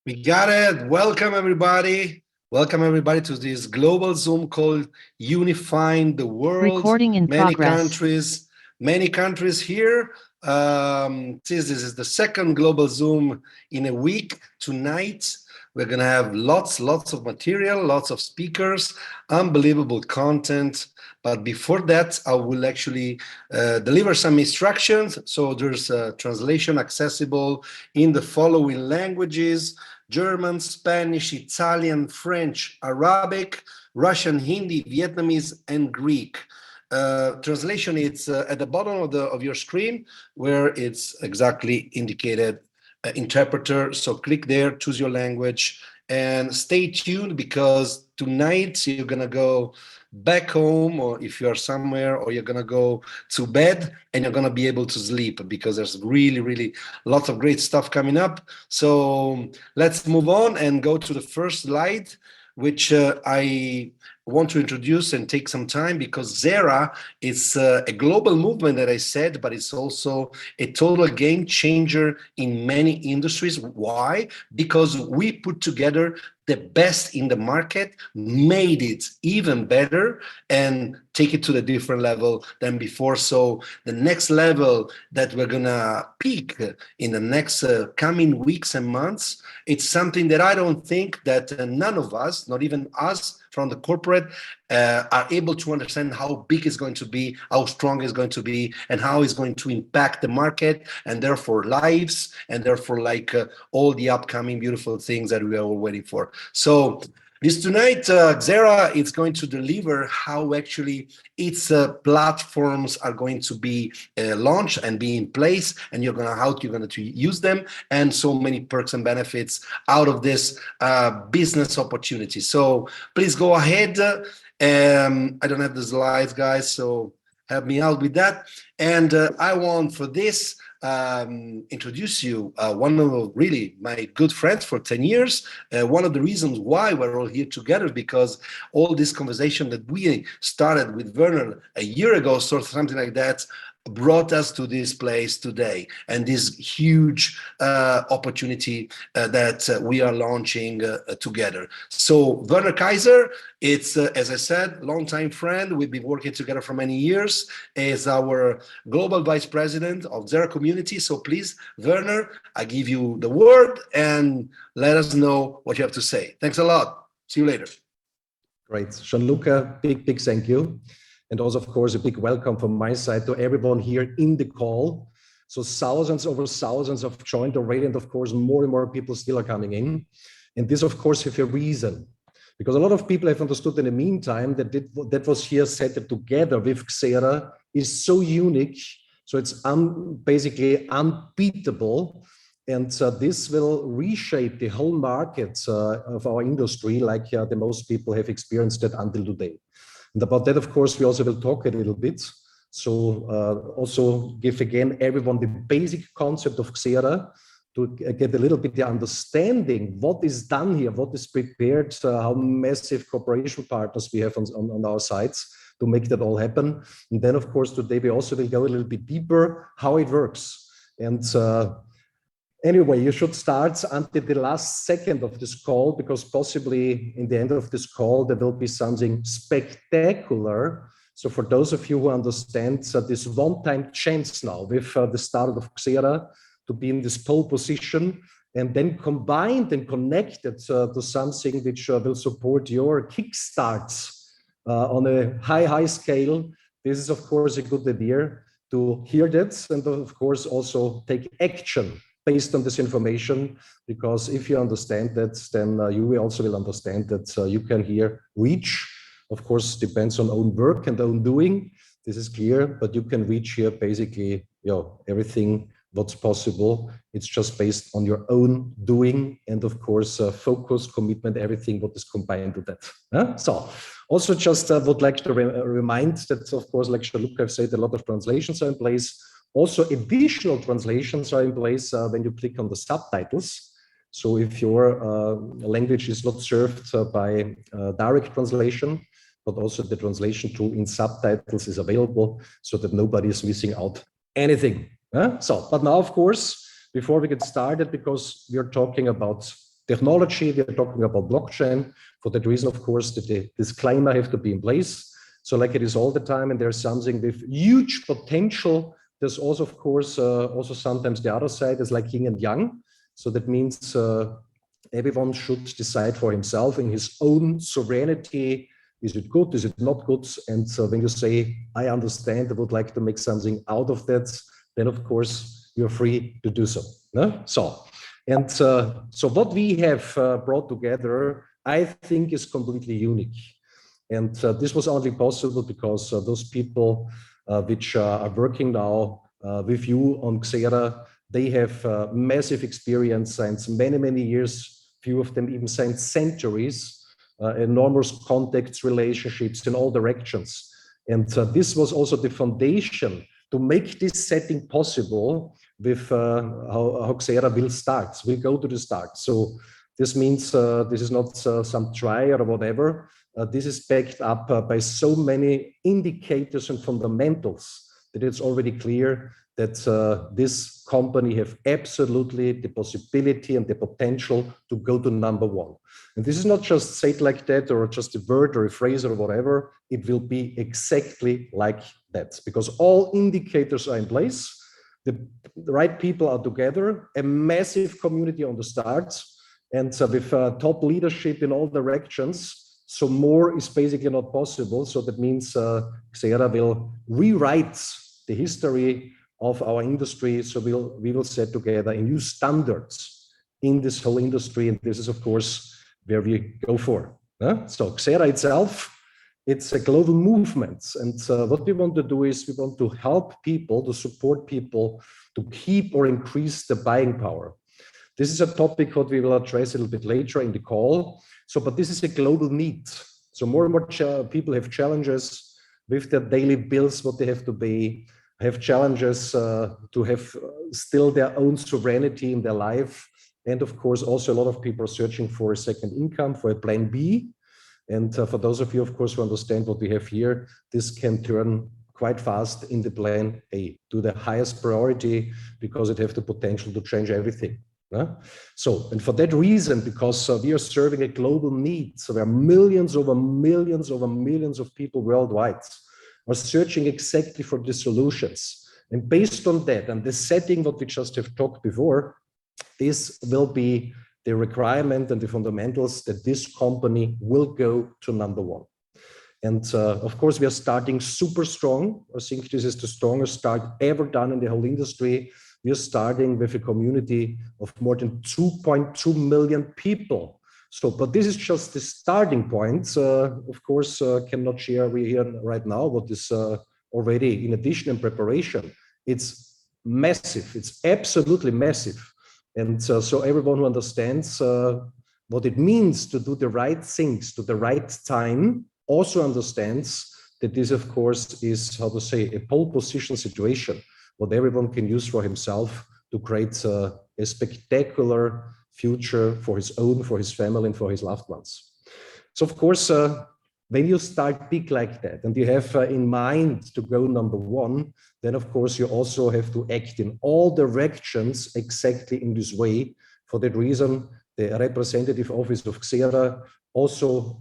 We got it. Welcome, everybody. Welcome, everybody, to this global Zoom called Unifying the World. Recording in progress. Many countries here. This is the second global Zoom in a week. Tonight, we're going to have lots of material, lots of speakers, unbelievable content. But before that, I will actually deliver some instructions. So there's a translation accessible in the following languages: German, Spanish, Italian, French, Arabic, Russian, Hindi, Vietnamese, and Greek. Translation is at the bottom of your screen, where it's exactly indicated interpreter. So click there, choose your language, and stay tuned, because tonight you're gonna go back home, or if you are somewhere, or you're gonna go to bed and you're gonna be able to sleep, because there's really lots of great stuff coming up. So let's move on and go to the first slide, which I want to introduce and take some time, because Xera is a global movement that I said, but it's also a total game changer in many industries. Why? Because we put together the best in the market, made it even better, and take it to the different level than before. So the next level that we're gonna peak in the next coming weeks and months, it's something that I don't think that none of us, not even us from the corporate, are able to understand how big it's going to be, how strong it's going to be, and how it's going to impact the market, and therefore lives, and therefore all the upcoming beautiful things that we are all waiting for. So this tonight, Xera is going to deliver how actually its platforms are going to be launched and be in place, and how you're going to use them, and so many perks and benefits out of this business opportunity. So please go ahead. I don't have the slides, guys, so help me out with that. And I want for this introduce you one of really my good friends for 10 years. One of the reasons why we're all here together, because all this conversation that we started with Werner a year ago, sort of something like that, brought us to this place today, and this huge opportunity that we are launching together. So Werner Kaiser, it's as I said, longtime friend. We've been working together for many years, as our global vice president of Xera community. So please, Werner, I give you the word, and let us know what you have to say. Thanks a lot. See you later. Great. Gianluca, big thank you. And also, of course, a big welcome from my side to everyone here in the call. So thousands over thousands have joined already, and of course, more and more people still are coming in. And this, of course, with a reason, because a lot of people have understood in the meantime that that was here set together with Xera is so unique. So it's basically unbeatable. And this will reshape the whole market of our industry, like the most people have experienced it until today. And about that, of course, we also will talk a little bit. So also give again everyone the basic concept of Xera, to get a little bit the understanding what is done here, what is prepared, how massive cooperation partners we have on our sides to make that all happen. And then, of course, today we also will go a little bit deeper how it works. And anyway, you should start until the last second of this call, because possibly in the end of this call, there will be something spectacular. So for those of you who understand this one-time chance now with the start of Xera to be in this pole position, and then combined and connected to something which will support your kickstarts on a high scale, this is, of course, a good idea to hear that, and of course also take action based on this information, because if you understand that, then you also will understand that you can here reach, of course, depends on own work and own doing. This is clear, but you can reach here basically, everything what's possible. It's just based on your own doing, and of course, focus, commitment, everything what is combined with that. So also just would like to remind that, of course, like Gianluca have said, a lot of translations are in place. Also, additional translations are in place when you click on the subtitles. So if your language is not served by direct translation, but also the translation tool in subtitles is available, so that nobody is missing out anything. So, but now, of course, before we get started, because we're talking about technology. We are talking about blockchain. For that reason, of course, the disclaimer have to be in place. So like it is all the time, and there's something with huge potential. There's also, of course, also sometimes the other side is like yin and yang. So that means everyone should decide for himself in his own sovereignty. Is it good? Is it not good? And so when you say, I understand, I would like to make something out of that, then of course you're free to do so. No? So what we have brought together, I think, is completely unique. And this was only possible because those people which are working now with you on Xera, they have massive experience since many, many years, few of them even since centuries, enormous contacts, relationships in all directions. And this was also the foundation to make this setting possible with how Xera will go to the start. So this means this is not some try or whatever. This is backed up by so many indicators and fundamentals that it's already clear that this company have absolutely the possibility and the potential to go to #1. And this is not just said like that or just a word or a phrase or whatever. It will be exactly like that because all indicators are in place. The right people are together, a massive community on the start, and with top leadership in all directions. So more is basically not possible. So that means Xera will rewrite the history of our industry. So we will set together a new standards in this whole industry. And this is, of course, where we go for. So Xera itself, it's a global movement. And what we want to do is we want to help people, to support people to keep or increase the buying power. This is a topic what we will address a little bit later in the call. So, but this is a global need. So more and more people have challenges with their daily bills, what they have to pay, have challenges to have still their own sovereignty in their life. And of course, also a lot of people are searching for a second income, for a plan B. And for those of you, of course, who understand what we have here, this can turn quite fast in the plan A to the highest priority because it has the potential to change everything. So, and for that reason, because we are serving a global need, so there are millions over millions of people worldwide are searching exactly for the solutions. And based on that and the setting what we just have talked before, this will be the requirement and the fundamentals that this company will go to #1. And of course, we are starting super strong. I think this is the strongest start ever done in the whole industry. We are starting with a community of more than 2.2 million people. So, but this is just the starting point. Of course, cannot share we here right now what is already in addition in preparation. It's massive. It's absolutely massive. And so everyone who understands what it means to do the right things to the right time also understands that this, of course, is, how to say, a pole position situation, what everyone can use for himself to create a spectacular future for his own, for his family, and for his loved ones. So, of course, when you start big like that and you have in mind to go #1, then, of course, you also have to act in all directions exactly in this way. For that reason, the representative office of Xera also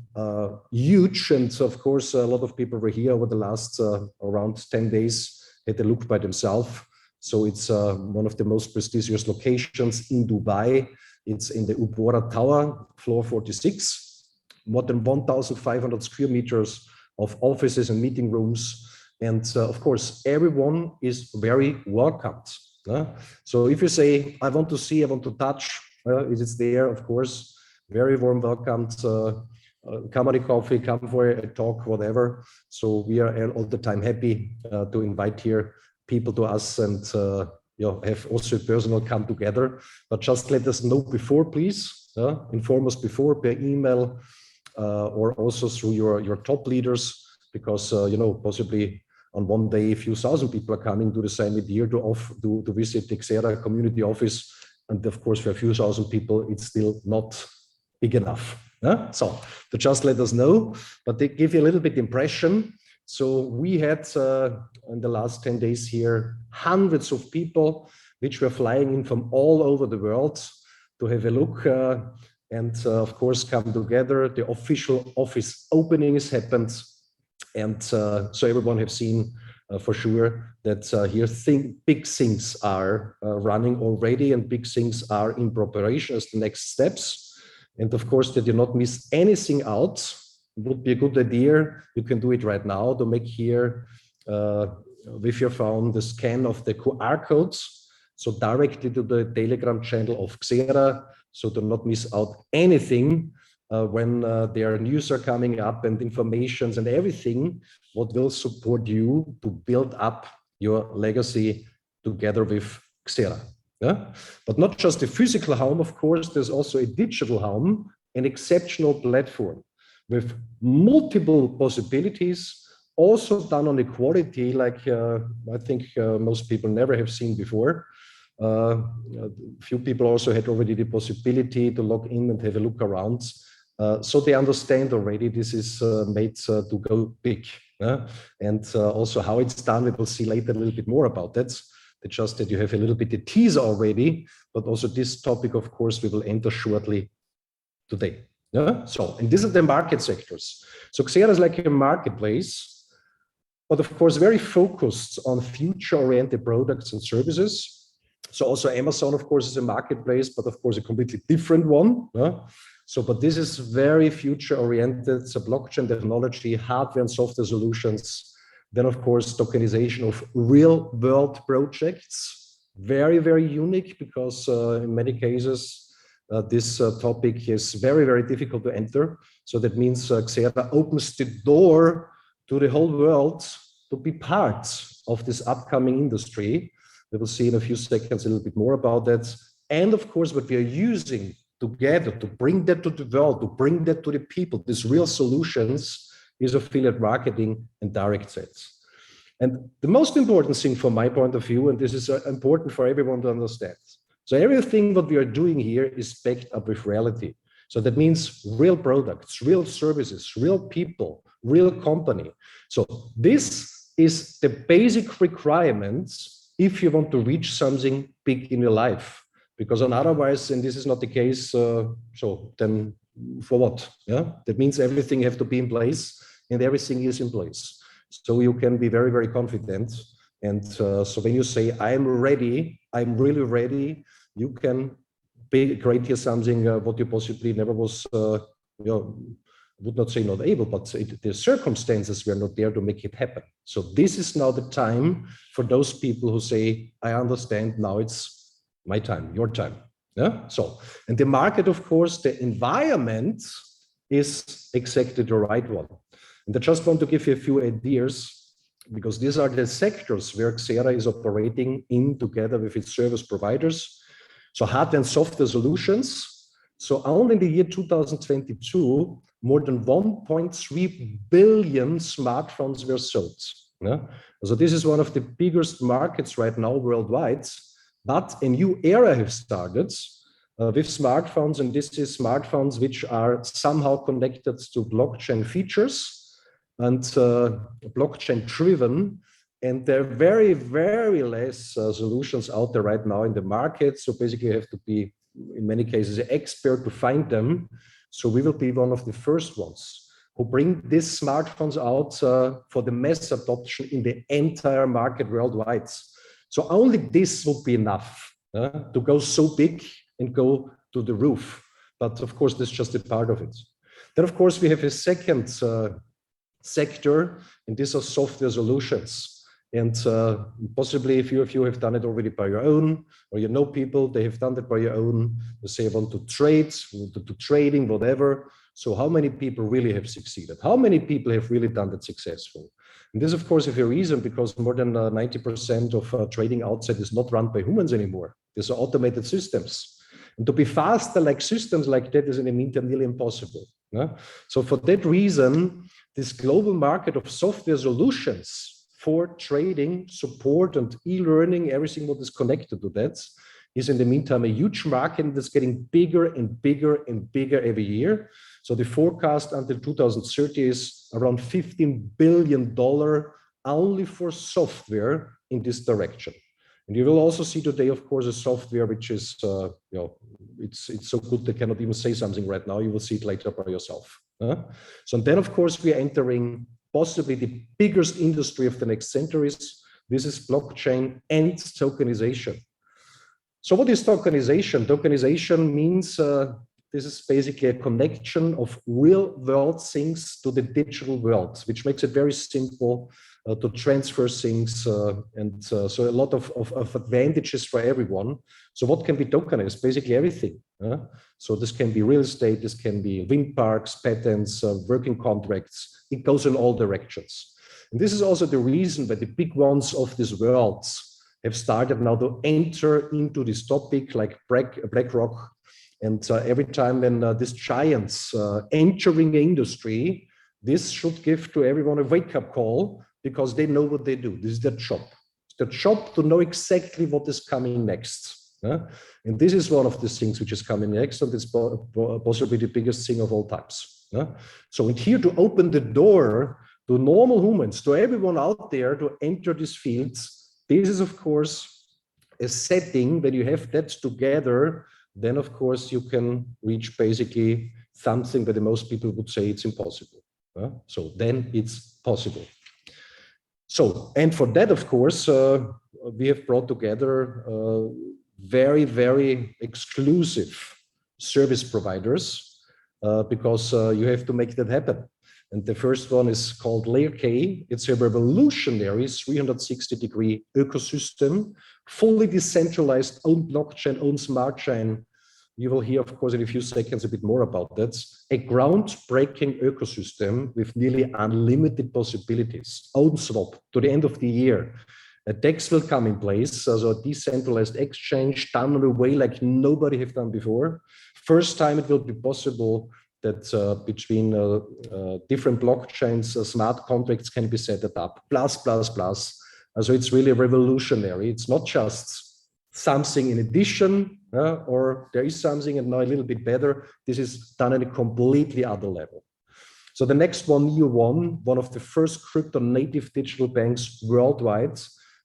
huge. And of course, a lot of people were here over the last around 10 days, had a look by themselves. So it's one of the most prestigious locations in Dubai. It's in the Ubora Tower, floor 46, more than 1,500 square meters of offices and meeting rooms. And of course, everyone is very welcomed. So if you say, I want to see, I want to touch, it is there, of course, very warm welcomed. Come on a coffee, come for a talk, whatever. So we are all the time happy to invite here people to us and have also a personal come together. But just let us know before, please. Inform us before by email or also through your top leaders, because possibly on one day a few thousand people are coming to the same idea to visit the Xera community office, and of course for a few thousand people it's still not big enough. So to just let us know, but they give you a little bit impression. So we had in the last 10 days here hundreds of people which were flying in from all over the world to have a look and of course come together. The official office openings happened, and so everyone have seen for sure that here big things are running already, and big things are in preparation as the next steps. And of course, that you not miss anything out would be a good idea. You can do it right now to make here with your phone the scan of the QR codes, so directly to the Telegram channel of Xera, so to not miss out anything when their news are coming up and informations and everything what will support you to build up your legacy together with Xera. Yeah? But not just the physical home, of course, there's also a digital home, an exceptional platform with multiple possibilities, also done on a quality like I think most people never have seen before. A few people also had already the possibility to log in and have a look around. So they understand already this is made to go big. And also how it's done, we will see later a little bit more about that. It's just that you have a little bit of teaser already, but also this topic, of course, we will enter shortly today. So, and these are the market sectors. So Xera is like a marketplace, but of course, very focused on future-oriented products and services. So also Amazon, of course, is a marketplace, but of course, a completely different one. So, but this is very future-oriented, so blockchain technology, hardware and software solutions. Then, of course, tokenization of real-world projects. Very, very unique because in many cases, this topic is very, very difficult to enter. So that means Xera opens the door to the whole world to be part of this upcoming industry. We will see in a few seconds a little bit more about that. And of course, what we are using together to bring that to the world, to bring that to the people, these real solutions, is affiliate marketing and direct sales. And the most important thing from my point of view, and this is important for everyone to understand. So everything what we are doing here is backed up with reality. So that means real products, real services, real people, real company. So this is the basic requirements if you want to reach something big in your life. Because otherwise, and this is not the case, so then for what? Yeah, that means everything have to be in place, and everything is in place. So you can be very, very confident. And so when you say, I'm ready, I'm really ready, you can create here something what you possibly never was, would not say not able, but the circumstances were not there to make it happen. So this is now the time for those people who say, I understand, now it's my time, your time. Yeah. So, and the market, of course, the environment is exactly the right one. And I just want to give you a few ideas, because these are the sectors where Xera is operating in together with its service providers. So hardware and software solutions. So only in the year 2022, more than 1.3 billion smartphones were sold. Yeah? So this is one of the biggest markets right now worldwide. But a new era has started with smartphones, and this is smartphones which are somehow connected to blockchain features and blockchain driven. And there are very, very less solutions out there right now in the market. So basically you have to be, in many cases, an expert to find them. So we will be one of the first ones who bring these smartphones out for the mass adoption in the entire market worldwide. So only this would be enough to go so big and go to the roof. But of course, that's just a part of it. Then, of course, we have a second sector, and these are software solutions. And possibly a few of you have done it already by your own, or you know people, they have done that by your own. They say, I want to trade, to trading, whatever. So how many people really have succeeded? How many people have really done that successful? And this, of course, is a reason, because more than 90% of trading outside is not run by humans anymore. These are automated systems. And to be faster like systems like that is in the meantime nearly impossible. Yeah? So for that reason, this global market of software solutions for trading, support, and e-learning, everything what is connected to that, is in the meantime a huge market that's getting bigger and bigger and bigger every year. So the forecast until 2030 is around $15 billion only for software in this direction. And you will also see today, of course, a software which is it's so good they cannot even say something right now. You will see it later by yourself. So then, of course, we are entering possibly the biggest industry of the next centuries. This is blockchain and tokenization. So what is tokenization? Tokenization means this is basically a connection of real world things to the digital world, which makes it very simple to transfer things. So a lot of advantages for everyone. So what can be tokenized? Basically everything. So this can be real estate, this can be wind parks, patents, working contracts. It goes in all directions. And this is also the reason why the big ones of this world have started now to enter into this topic, like BlackRock. And every time when these giants entering the industry, this should give to everyone a wake-up call, because they know what they do. This is their job. It's their job to know exactly what is coming next. And this is one of the things which is coming next, and it's possibly the biggest thing of all times. So and here to open the door to normal humans, to everyone out there to enter these fields, this is, of course, a setting. When you have that together, then, of course, you can reach basically something that the most people would say it's impossible. So then it's possible. So, and for that, of course, we have brought together very, very exclusive service providers because you have to make that happen. And the first one is called Layerk. It's a revolutionary 360-degree ecosystem, fully decentralized, own blockchain, own smart chain. You will hear, of course, in a few seconds a bit more about that. A groundbreaking ecosystem with nearly unlimited possibilities. Own swap to the end of the year. A DEX will come in place, so a decentralized exchange done in a way like nobody have done before. First time it will be possible that between different blockchains, smart contracts can be set up, plus. So it's really revolutionary. It's not just something in addition, or there is something and now a little bit better. This is done at a completely other level. So the next one, NeoZenTech, one of the first crypto native digital banks worldwide,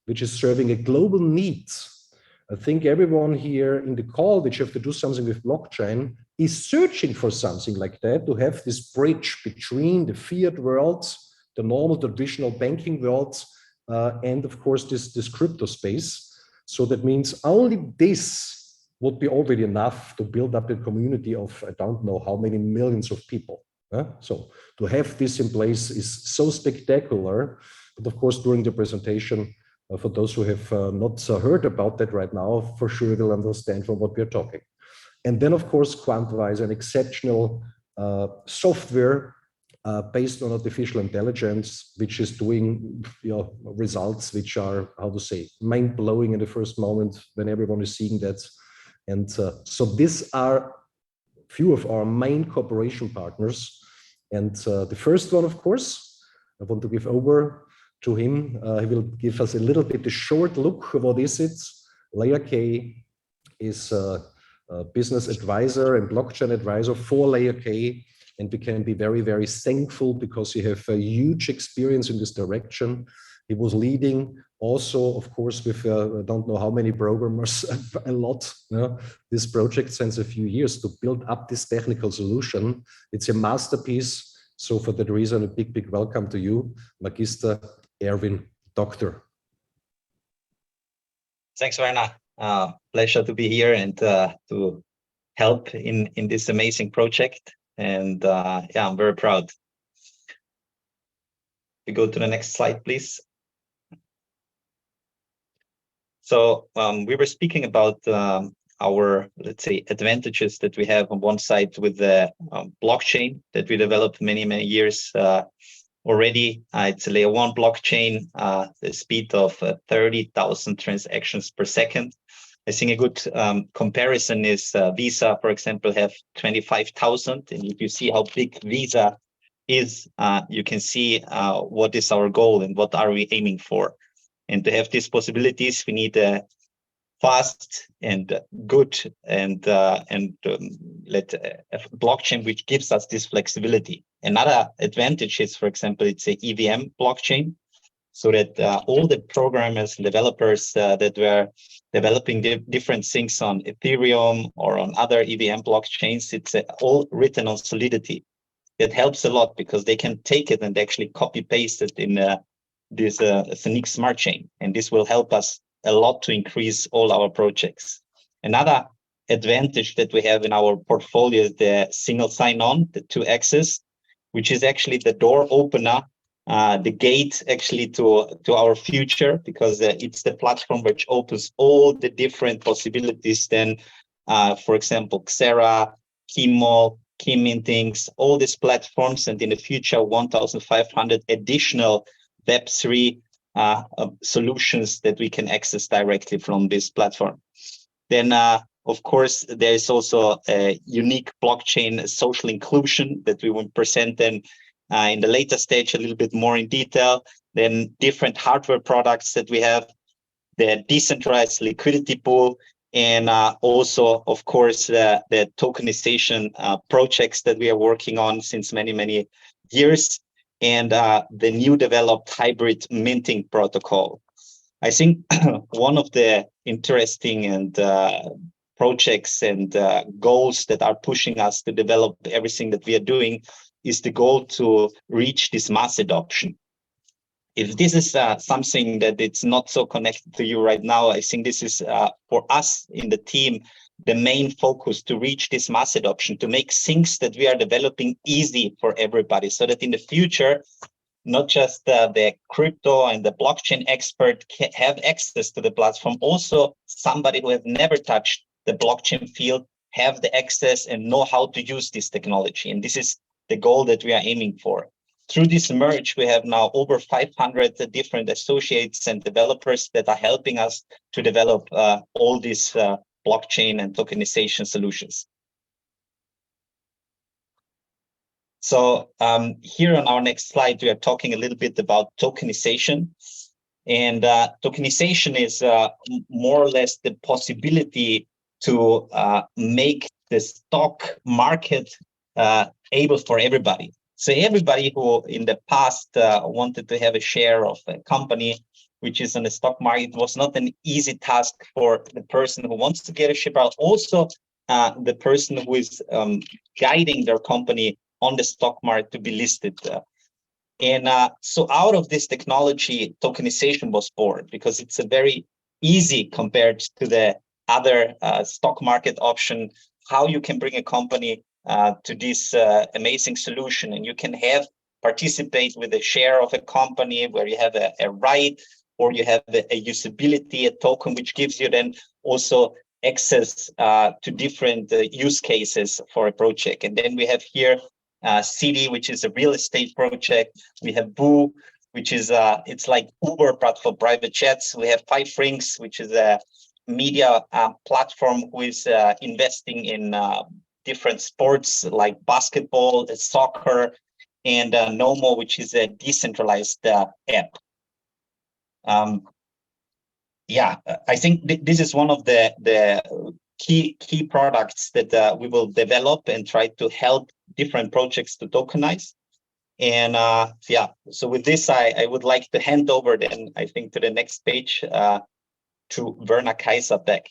which is serving a global need. I think everyone here in the call, which have to do something with blockchain, is searching for something like that, to have this bridge between the fiat world, the normal traditional banking world, and of course this crypto space. So that means only this would be already enough to build up a community of, I don't know how many millions of people. So to have this in place is so spectacular. But of course, during the presentation, for those who have not heard about that right now, for sure will understand from what we're talking. And then, of course, Quantwise, an exceptional software based on artificial intelligence, which is doing results which are, how to say, mind-blowing in the first moment when everyone is seeing that. And so these are few of our main cooperation partners. And the first one, of course, I want to give over to him. He will give us a little bit a short look. What is it? Layerk is a business advisor and blockchain advisor for Layerk, and we can be very, very thankful because he has a huge experience in this direction. He was leading also, of course, with I don't know how many programmers, a lot, this project since a few years to build up this technical solution. It's a masterpiece. So for that reason, a big, big welcome to you, Magister Erwin Doctor. Thanks, Werner. Pleasure to be here and to help in this amazing project. And yeah, I'm very proud. We go to the next slide, please. So we were speaking about our, let's say, advantages that we have on one side with the blockchain that we developed many, many years already. It's a layer 1 blockchain, the speed of 30,000 transactions per second. I think a good comparison is Visa, for example, have 25,000. And if you see how big Visa is, you can see what is our goal and what are we aiming for. And to have these possibilities, we need a fast and good and a blockchain which gives us this flexibility. Another advantage is, for example, it's a EVM blockchain. so that all the programmers and developers that were developing different things on Ethereum or on other EVM blockchains, it's all written on Solidity. That helps a lot because they can take it and actually copy paste it in this ZENIQ smart chain, and this will help us a lot to increase all our projects. Another advantage that we have in our portfolio is the single sign-on, the 2x's, which is actually the door opener, the gate actually to our future, because it's the platform which opens all the different possibilities. Then, for example, Xera, Kimo, key mintings, all these platforms, and in the future 1,500 additional Web3 solutions that we can access directly from this platform. Then, of course, there is also a unique blockchain social inclusion that we will present then in the later stage a little bit more in detail. Then different hardware products that we have, the decentralized liquidity pool, and also, of course, the tokenization projects that we are working on since many years, and the new developed hybrid minting protocol. I think one of the interesting and projects and goals that are pushing us to develop everything that we are doing is the goal to reach this mass adoption. If this is something that it's not so connected to you right now, I think this is for us in the team, the main focus to reach this mass adoption, to make things that we are developing easy for everybody, so that in the future, not just the crypto and the blockchain expert can have access to the platform, also somebody who have never touched the blockchain field have the access and know how to use this technology. And this is the goal that we are aiming for. Through this merge, we have now over 500 different associates and developers that are helping us to develop all these blockchain and tokenization solutions. So here on our next slide, we are talking a little bit about tokenization. And tokenization is more or less the possibility to make the stock market able for everybody. So everybody who in the past wanted to have a share of a company which is on the stock market, was not an easy task for the person who wants to get a share, but also the person who is guiding their company on the stock market to be listed. And so out of this technology, tokenization was born, because it's a very easy compared to the other stock market option, how you can bring a company to this amazing solution, and you can participate with a share of a company where you have a right, or you have a usability, a token, which gives you then also access to different use cases for a project. And then we have here City, which is a real estate project. We have Boo, which is it's like Uber, but for private jets. We have Five Rings, which is a media platform who is investing in different sports like basketball, soccer, and Nomo, which is a decentralized app. Yeah, I think this is one of the key products that we will develop and try to help different projects to tokenize. And yeah, so with this, I would like to hand over then, I think, to the next page to Werner Kaiser back.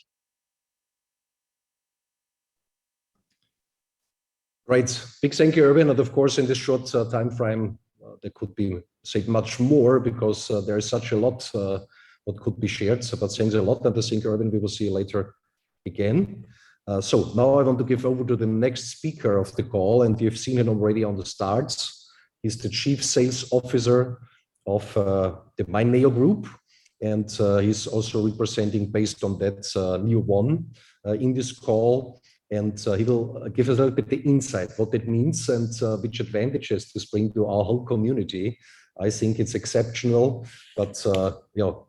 Right. Big thank you, Erwin. And of course, in this short time frame, there could be said much more, because there is such a lot what could be shared. So, but thanks a lot. And I think, Erwin, we will see you later again. So now I want to give over to the next speaker of the call, and you've seen him already on the starts. He's the Chief Sales Officer of the BancaNeo Group, and he's also representing, based on that, NeoOne in this call. And he will give us a little bit the insight, what it means, and which advantages this brings to our whole community. I think it's exceptional, but you know,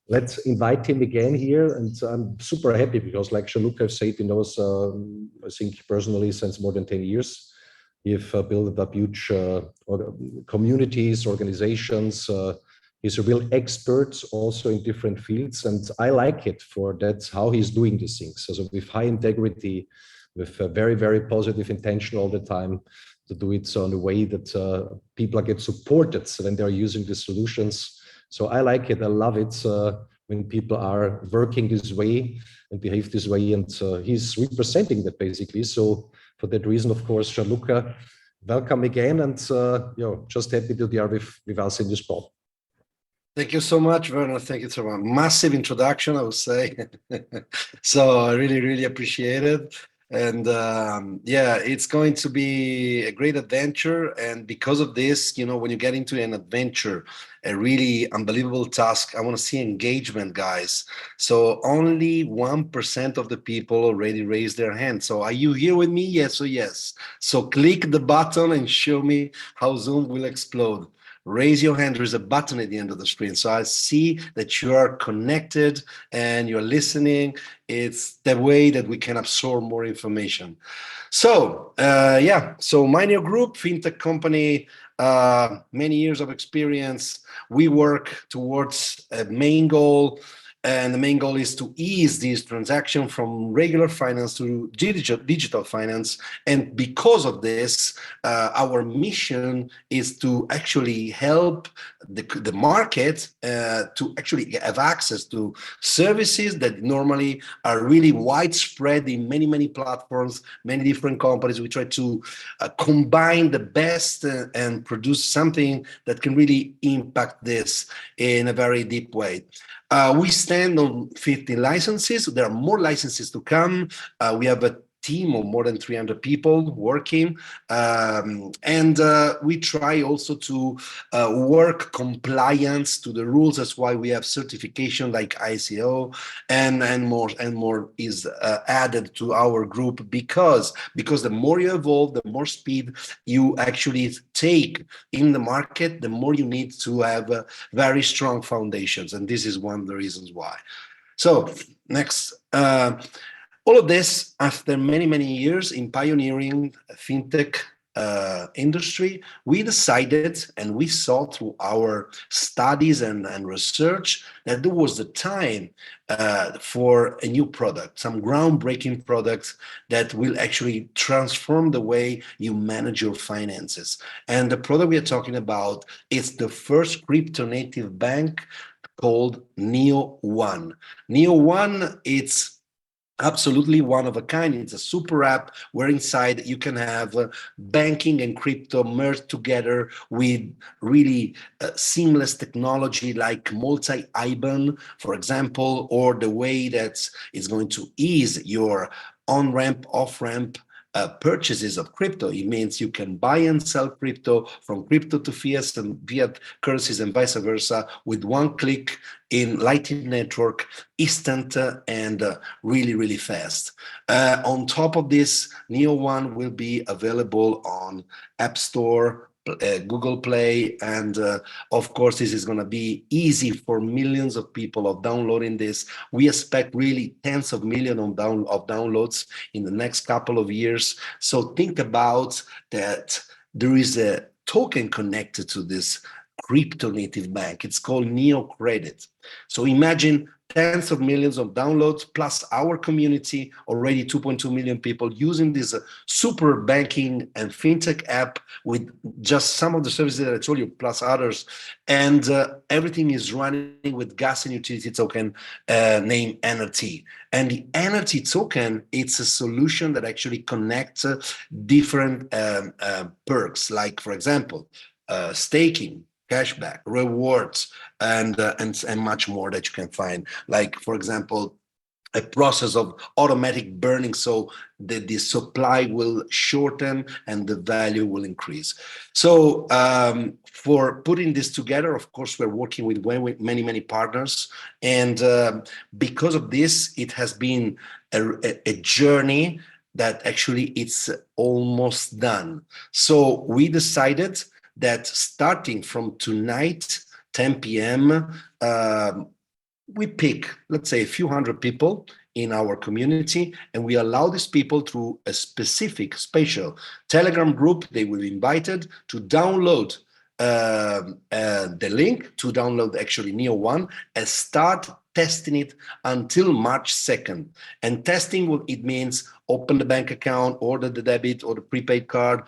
let's invite him again here. And I'm super happy because, like Jean-Luc have said, he knows, I think personally, since more than 10 years, we've built up huge communities, organizations. He's a real expert also in different fields, and I like it for that's how he's doing these things. So with high integrity, with a very, very positive intention all the time do it so in a way that people get supported when they're using the solutions. So I like it. I love it when people are working this way and behave this way, and he's representing that basically. So for that reason, of course, Gianluca, welcome again, and just happy to be with us in this call. Thank you so much, Werner. Thank you so much. Massive introduction, I would say. So I really, really appreciate it. And yeah, it's going to be a great adventure. And because of this, when you get into an adventure, a really unbelievable task, I want to see engagement, guys. So only 1% of the people already raised their hand. So are you here with me? Yes or yes? So click the button and show me how Zoom will explode. Raise your hand. There is a button at the end of the screen. So I see that you are connected and you're listening. It's the way that we can absorb more information. So yeah, so MyNeo Group, fintech company, many years of experience. We work towards a main goal. And the main goal is to ease this transaction from regular finance to digital finance. And because of this, our mission is to actually help the market to actually have access to services that normally are really widespread in many, many platforms, many different companies. We try to combine the best and produce something that can really impact this in a very deep way. We stand on 15 licenses. There are more licenses to come. We have a team of more than 300 people working. And we try also to work compliance to the rules. That's why we have certification like ICO and more is added to our group because the more you evolve, the more speed you actually take in the market, the more you need to have very strong foundations. And this is one of the reasons why. So next. All of this after many, many years in pioneering fintech industry, we decided and we saw through our studies and research that there was the time for a new product, some groundbreaking products that will actually transform the way you manage your finances. And the product we are talking about is the first crypto native bank called NeoZenTech. NeoZenTech, it's absolutely one of a kind. It's a super app where inside you can have banking and crypto merged together with really seamless technology like multi-IBAN, for example, or the way that it's going to ease your on-ramp, off-ramp purchases of crypto. It means you can buy and sell crypto from crypto to fiat and fiat currencies and vice versa with one click in Lightning Network, instant and really, really fast. On top of this, NeoZenTech will be available on App Store, Google Play, and of course this is going to be easy for millions of people of downloading this. We expect really tens of millions of downloads in the next couple of years. So think about that. There is a token connected to this crypto native bank. It's called Neo Credit. So imagine tens of millions of downloads plus our community, already 2.2 million people using this super banking and fintech app with just some of the services that I told you, plus others. And everything is running with gas and utility token named NFT. And the NFT token, it's a solution that actually connects different perks, like, for example, staking, cashback, rewards, and much more that you can find. Like, for example, a process of automatic burning so that the supply will shorten and the value will increase. So for putting this together, of course, we're working with many, many partners. And because of this, it has been a journey that actually it's almost done. So we decided that starting from tonight, 10 p.m., we pick, let's say, a few hundred people in our community, and we allow these people through a specific special Telegram group. They will be invited to download the link to download actually NeoZenTech and start testing it until March 2nd. And testing, it means open the bank account, order the debit or the prepaid card,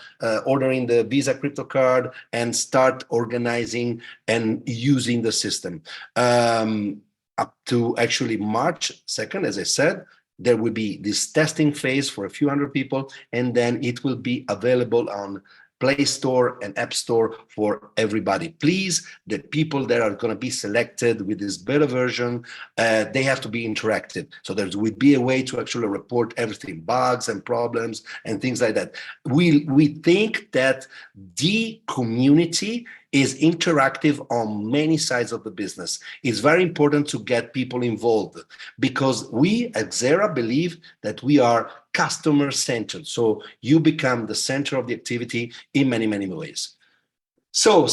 ordering the Visa crypto card, and start organizing and using the system. Up to actually March 2nd, as I said, there will be this testing phase for a few hundred people, and then it will be available on Play Store and App Store for everybody. Please, the people that are going to be selected with this beta version, they have to be interactive. So there will be a way to actually report everything, bugs and problems and things like that. We think that the community is interactive on many sides of the business. It's very important to get people involved because we at Xera believe that we are customer-centered. So you become the center of the activity in many, many ways. So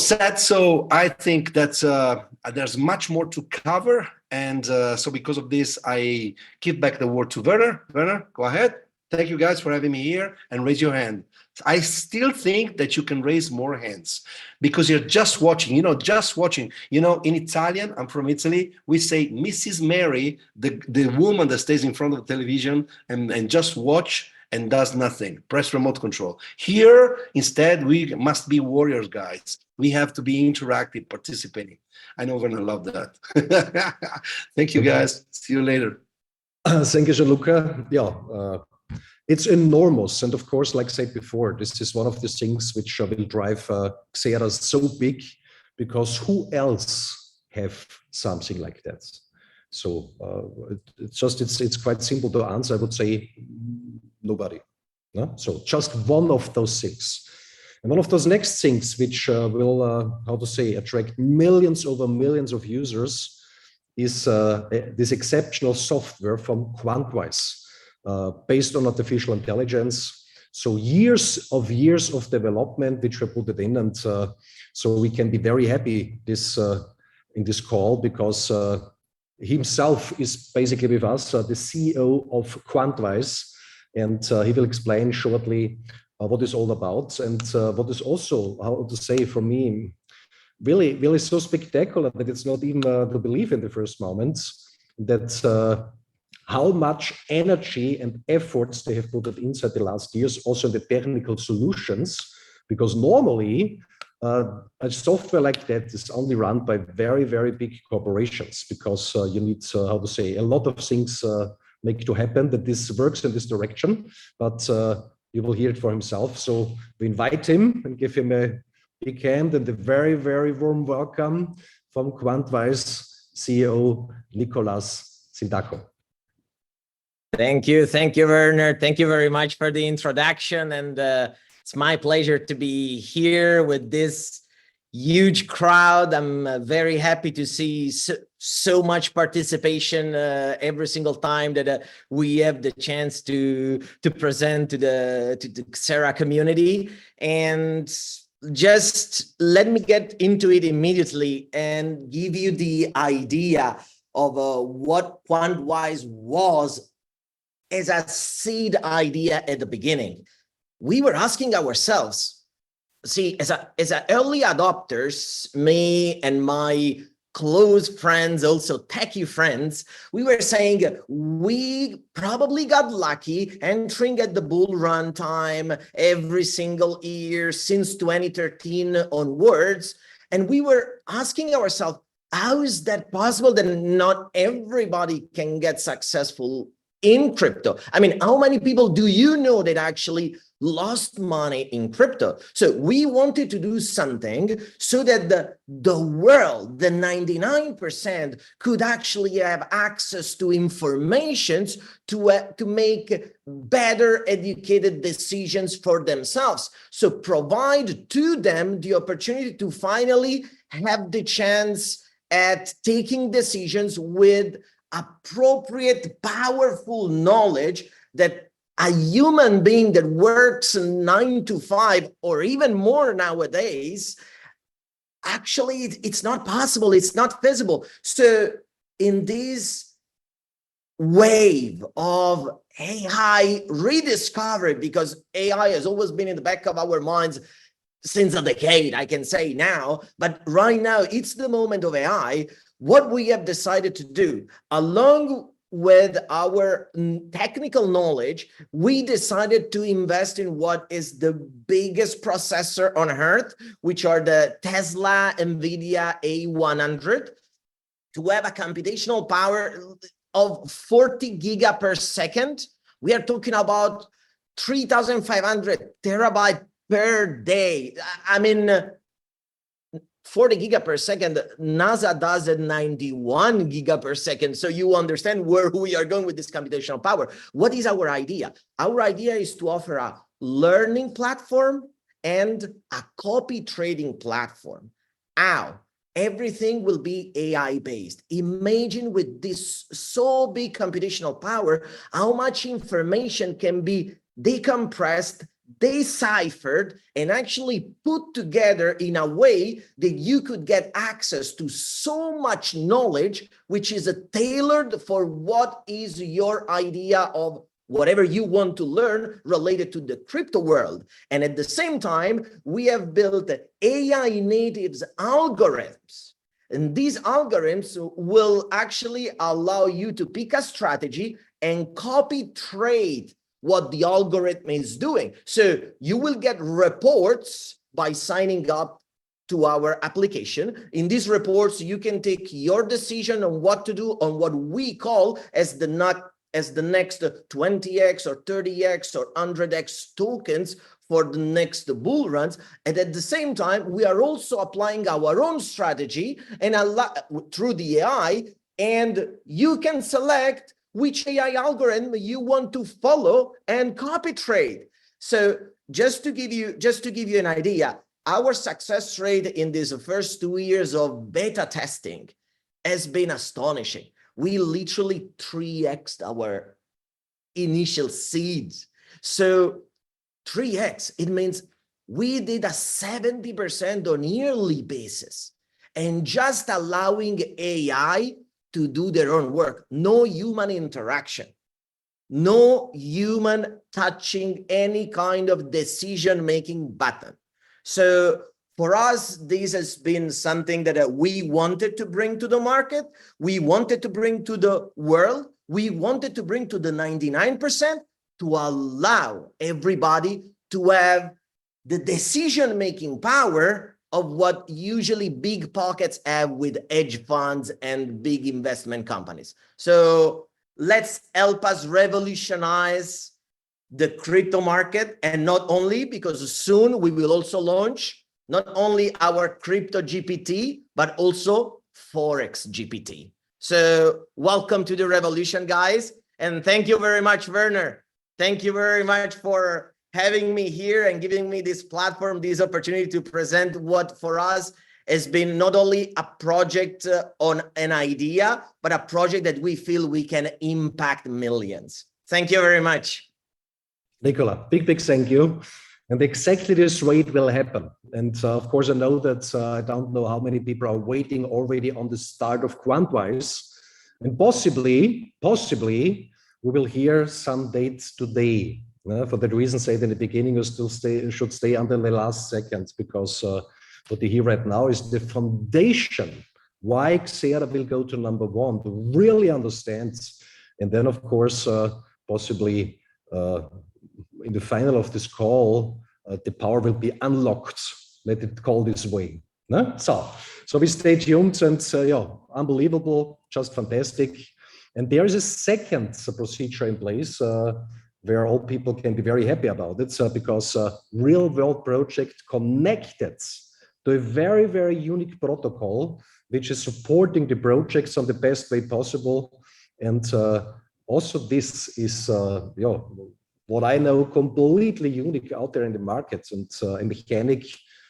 I think that there's much more to cover. And so because of this, I give back the word to Werner. Werner, go ahead. Thank you guys for having me here, and raise your hand. I still think that you can raise more hands because you're just watching, just watching. In Italian, I'm from Italy, we say Mrs. Mary, the woman that stays in front of the television and just watch and does nothing, press remote control. Here, instead, we must be warriors, guys. We have to be interactive, participating. I know Werner loved that. Thank you, guys. See you later. Thank you, Gianluca. Yeah. It's enormous. And of course, like I said before, this is one of the things which will drive Xera so big, because who else have something like that? So it's quite simple to answer. I would say nobody. No? So just one of those things. And one of those next things which will, attract millions over millions of users is this exceptional software from Quantwise. Based on artificial intelligence. So years of development which we put it in, and so we can be very happy in this call because himself is basically with us, the CEO of Quantwise, and he will explain shortly what it's all about, and what is also, how to say, for me, really so spectacular that it's not even to believe in the first moments that how much energy and efforts they have put it inside the last years, also in the technical solutions, because normally a software like that is only run by very, very big corporations, because you need, a lot of things make to happen that this works in this direction, but you will hear it for himself. So we invite him and give him a big hand and a very, very warm welcome from Quantwise CEO Nicolas Sindaco. Thank you, Werner. Thank you very much for the introduction, and it's my pleasure to be here with this huge crowd. I'm very happy to see so much participation every single time that we have the chance to present to the Xera community. And just let me get into it immediately and give you the idea of what Quantwise was as a seed idea at the beginning. We were asking ourselves, see, as early adopters, me and my close friends, also techie friends, we were saying we probably got lucky entering at the bull run time every single year since 2013 onwards. And we were asking ourselves, how is that possible that not everybody can get successful in crypto? I mean, how many people do you know that actually lost money in crypto? So we wanted to do something so that the world, the 99%, could actually have access to information to make better educated decisions for themselves. So provide to them the opportunity to finally have the chance at taking decisions with appropriate, powerful knowledge that a human being that works 9 to 5 or even more nowadays, actually, it's not possible. It's not feasible. So in this wave of AI rediscovery, because AI has always been in the back of our minds since a decade, I can say now, but right now it's the moment of AI. what we have decided to do, along with our technical knowledge, we decided to invest in what is the biggest processor on earth, which are the Tesla NVIDIA A100, to have a computational power of 40 giga per second. We are talking about 3,500 terabyte per day. I mean, 40 giga per second, NASA does at 91 giga per second. So you understand where we are going with this computational power. What is our idea? Our idea is to offer a learning platform and a copy trading platform. How? Everything will be AI based. Imagine with this so big computational power, how much information can be decompressed, deciphered, and actually put together in a way that you could get access to so much knowledge, which is tailored for what is your idea of whatever you want to learn related to the crypto world. And at the same time, we have built AI natives algorithms. And these algorithms will actually allow you to pick a strategy and copy trade what the algorithm is doing. So you will get reports by signing up to our application. In these reports, you can take your decision on what to do on what we call as the next 20x or 30x or 100x tokens for the next bull runs. And at the same time, we are also applying our own strategy and through the AI, and you can select which AI algorithm you want to follow and copy trade. So just to give you an idea, our success rate in these first 2 years of beta testing has been astonishing. We literally 3x'd our initial seeds. So 3x, it means we did a 70% on yearly basis, and just allowing AI to do their own work. No human interaction, no human touching any kind of decision-making button. So for us, this has been something that we wanted to bring to the market. We wanted to bring to the world. We wanted to bring to the 99% to allow everybody to have the decision-making power of what usually big pockets have with hedge funds and big investment companies. So let's help us revolutionize the crypto market. And not only, because soon we will also launch not only our crypto GPT, but also Forex GPT. So welcome to the revolution, guys. And thank you very much, Werner. Thank you very much for having me here and giving me this platform, this opportunity to present what for us has been not only a project on an idea, but a project that we feel we can impact millions. Thank you very much. Nicola, big thank you. And exactly this rate will happen. And of course, I know that I don't know how many people are waiting already on the start of Quantwise. And possibly, we will hear some dates today. For that reason, say in the beginning, you still should stay until the last seconds, because what you hear right now is the foundation why Xera will go to #1 to really understand. And then, of course, possibly in the final of this call, the power will be unlocked. Let it call this way. No? So we stay tuned, and yeah, unbelievable, just fantastic. And there is a second procedure in place where all people can be very happy about it, because real world project connected to a very, very unique protocol, which is supporting the projects on the best way possible. And also this is what I know completely unique out there in the markets, and a mechanic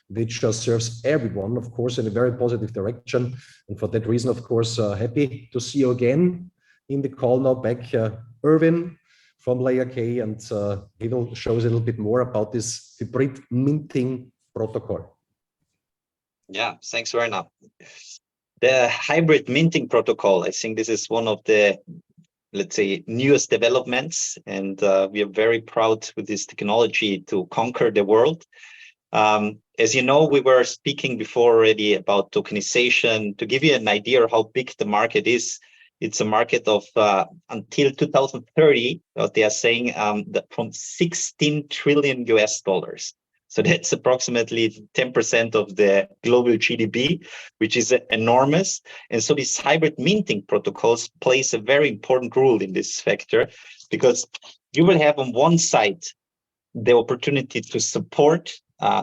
which serves everyone, of course, in a very positive direction. And for that reason, of course, happy to see you again in the call now back, Erwin from Layerk, and he will show us a little bit more about this hybrid minting protocol. Yeah, thanks, Werner. The hybrid minting protocol, I think this is one of the, let's say, newest developments, and we are very proud with this technology to conquer the world. As you know, we were speaking before already about tokenization. To give you an idea of how big the market is, it's a market of until 2030, what they are saying, that from 16 trillion US dollars. So that's approximately 10% of the global GDP, which is enormous. And so these hybrid minting protocols plays a very important role in this factor, because you will have on one side the opportunity to support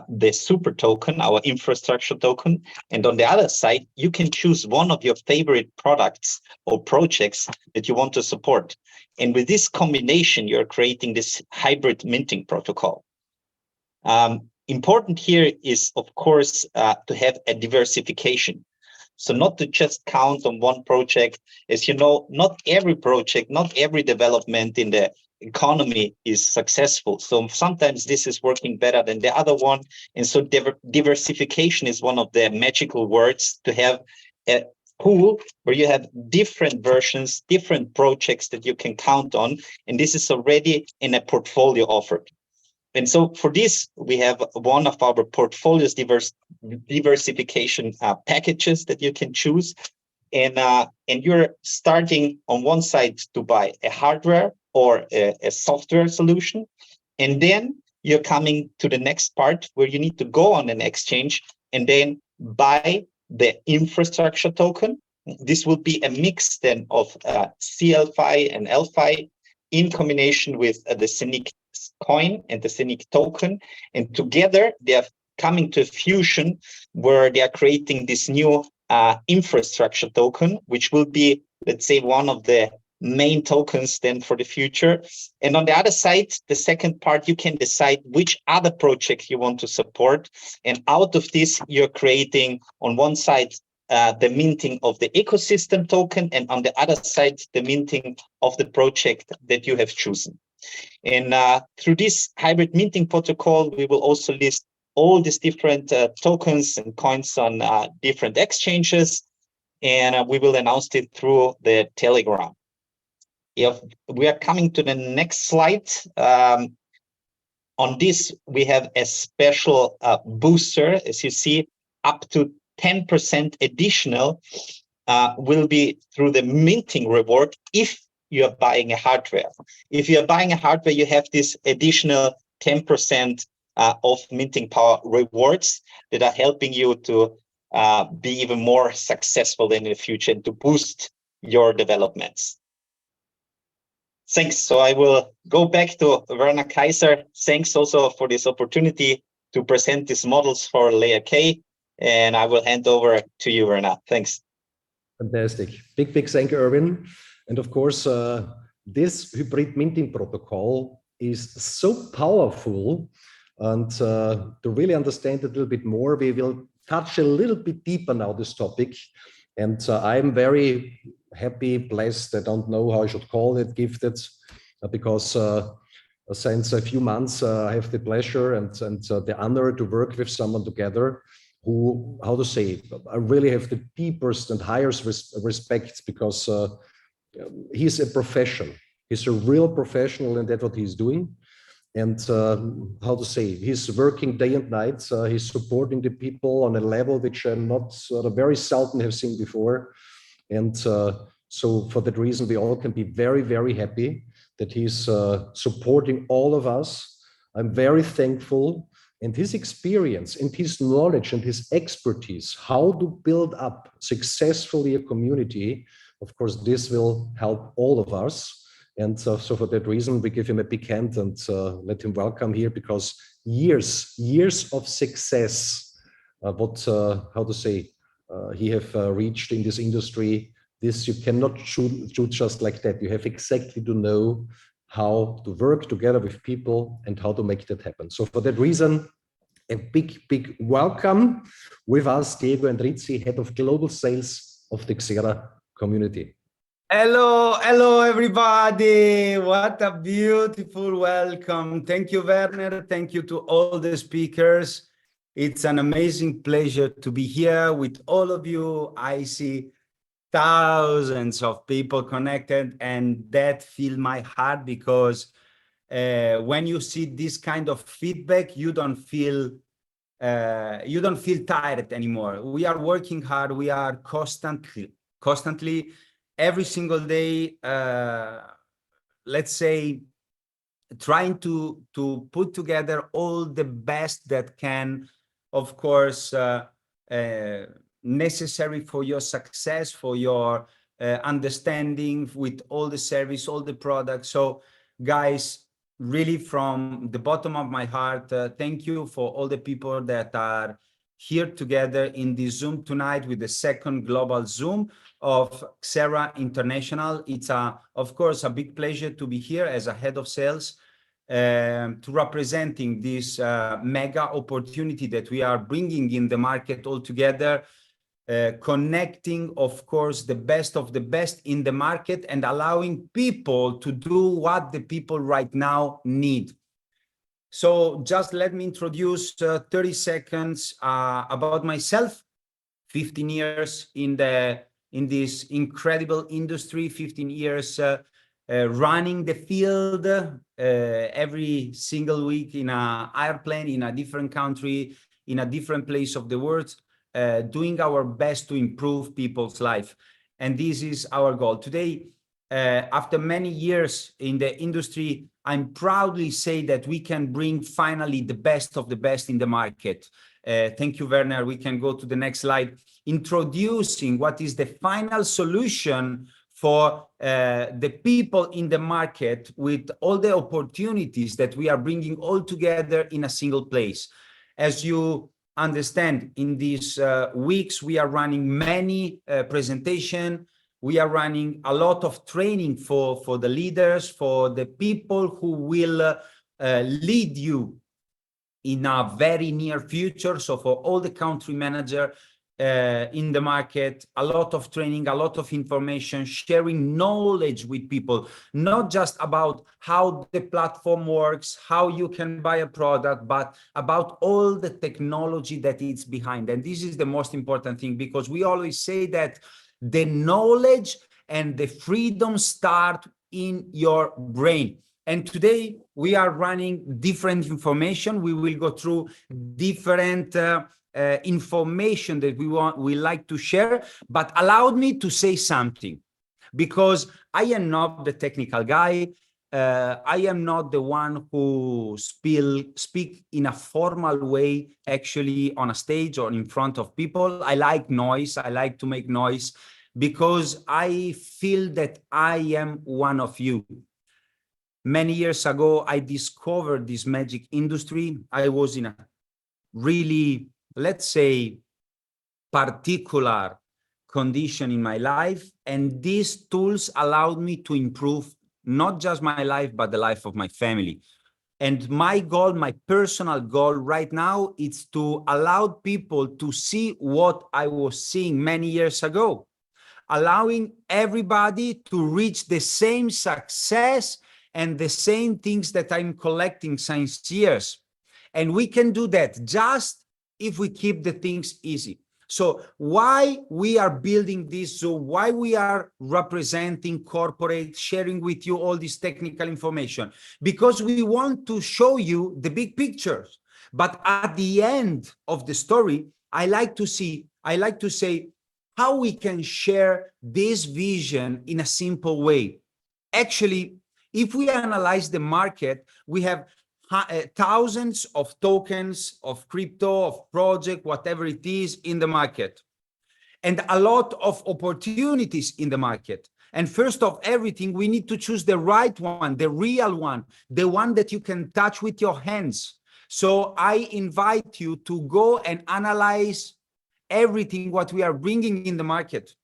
the super token, our infrastructure token. And on the other side, you can choose one of your favorite products or projects that you want to support. And with this combination, you're creating this hybrid minting protocol. Important here is, of course, to have a diversification. So not to just count on one project. As you know, not every project, not every development in the economy is successful. So sometimes this is working better than the other one. And so diversification is one of the magical words, to have a pool where you have different versions, different projects that you can count on. And this is already in a portfolio offered. And so for this, we have one of our portfolios diversification packages that you can choose. And you're starting on one side to buy a hardware or a software solution. And then you're coming to the next part where you need to go on an exchange and then buy the infrastructure token. This will be a mix then of CLFI and LFI in combination with the ZENIQCOIN and the ZENIQ token. And together they are coming to a fusion where they are creating this new infrastructure token, which will be, let's say, one of the main tokens then for the future. And on the other side, the second part, you can decide which other project you want to support. And out of this, you're creating on one side the minting of the ecosystem token, and on the other side, the minting of the project that you have chosen. And through this hybrid minting protocol, we will also list all these different tokens and coins on different exchanges, and we will announce it through the Telegram. If we are coming to the next slide, on this, we have a special booster. As you see, up to 10% additional will be through the minting reward if you are buying a hardware. If you are buying a hardware, you have this additional 10% of minting power rewards that are helping you to be even more successful in the future and to boost your developments. Thanks. So I will go back to Werner Kaiser. Thanks also for this opportunity to present these models for Layerk. And I will hand over to you, Werner. Thanks. Fantastic. Big thank you, Erwin. And of course, this hybrid minting protocol is so powerful. And to really understand it a little bit more, we will touch a little bit deeper now this topic. And I'm very happy, blessed, I don't know how I should call it, gifted, because since a few months I have the pleasure and the honor to work with someone together who, how to say, I really have the deepest and highest respect, because he's a professional. He's a real professional, and that's what he's doing. And how to say, he's working day and night. He's supporting the people on a level which I'm not very seldom have seen before. And so for that reason, we all can be very happy that he's supporting all of us. I'm very thankful. And his experience and his knowledge and his expertise, how to build up successfully a community, of course, this will help all of us. And so for that reason, we give him a big hand and let him welcome here, because years of success, how to say, he have reached in this industry. This you cannot shoot just like that. You have exactly to know how to work together with people and how to make that happen. So for that reason, a big welcome with us, Diego Enrizi, Head of Global Sales of the Xera community. Hello, everybody. What a beautiful welcome. Thank you, Werner. Thank you to all the speakers. It's an amazing pleasure to be here with all of you. I see thousands of people connected, and that fills my heart, because when you see this kind of feedback, you don't feel you don't feel tired anymore. We are working hard. We are constantly, every single day, let's say, trying to put together all the best that can, of course, necessary for your success, for your understanding with all the service, all the products. So guys, really from the bottom of my heart, thank you for all the people that are here together in this Zoom tonight with the second global Zoom of Xera International. It's of course a big pleasure to be here as a head of sales, to representing this mega opportunity that we are bringing in the market all together, connecting, of course, the best of the best in the market and allowing people to do what the people right now need. So just let me introduce 30 seconds about myself. 15 years in this incredible industry, 15 years running the field every single week in an airplane, in a different country, in a different place of the world, doing our best to improve people's life. And this is our goal. Today, after many years in the industry, I'm proudly say that we can bring finally the best of the best in the market. Thank you, Werner. We can go to the next slide. Introducing what is the final solution for the people in the market with all the opportunities that we are bringing all together in a single place. As you understand, in these weeks, we are running many presentations. We are running a lot of training for the leaders, for the people who will lead you in a very near future. So for all the country manager in the market, a lot of training, a lot of information, sharing knowledge with people, not just about how the platform works, how you can buy a product, but about all the technology that is behind. And this is the most important thing, because we always say that the knowledge and the freedom start in your brain. And today we are running different information. We will go through different information that we like to share, but allow me to say something, because I am not the technical guy. I am not the one who speak in a formal way, actually on a stage or in front of people. I like noise. I like to make noise because I feel that I am one of you. Many years ago, I discovered this magic industry. I was in a really, let's say, particular condition in my life. And these tools allowed me to improve not just my life, but the life of my family. And my goal, my personal goal right now, is to allow people to see what I was seeing many years ago, allowing everybody to reach the same success and the same things that I'm collecting since years. And we can do that just if we keep the things easy. So why we are building this Zoom, why we are representing corporate, sharing with you all this technical information, because we want to show you the big pictures. But at the end of the story, I like to say how we can share this vision in a simple way. Actually, if we analyze the market, we have thousands of tokens, of crypto, of project, whatever it is in the market, and a lot of opportunities in the market. And first of everything, we need to choose the right one, the real one, the one that you can touch with your hands. So I invite you to go and analyze everything what we are bringing in the market.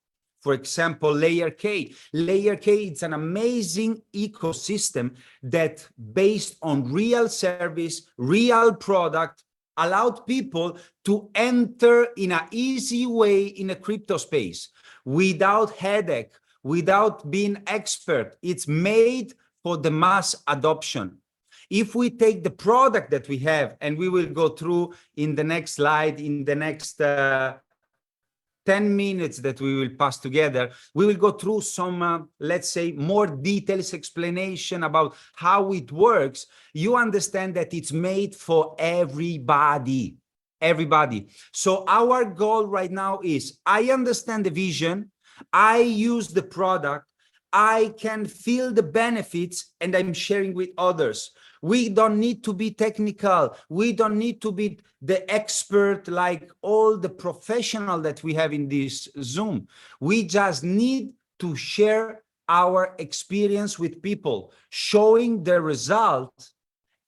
For example, Layerk. Layerk, it's an amazing ecosystem that, based on real service, real product, allowed people to enter in an easy way in a crypto space without headache, without being expert. It's made for the mass adoption. If we take the product that we have, and we will go through in the next slide, in the next 10 minutes that we will pass together, we will go through some, let's say, more details explanation about how it works. You understand that it's made for everybody. everybody. So our goal right now is, I understand the vision, I use the product, I can feel the benefits, and I'm sharing with others. We don't need to be technical. We don't need to be the expert like all the professional that we have in this Zoom. We just need to share our experience with people, showing the result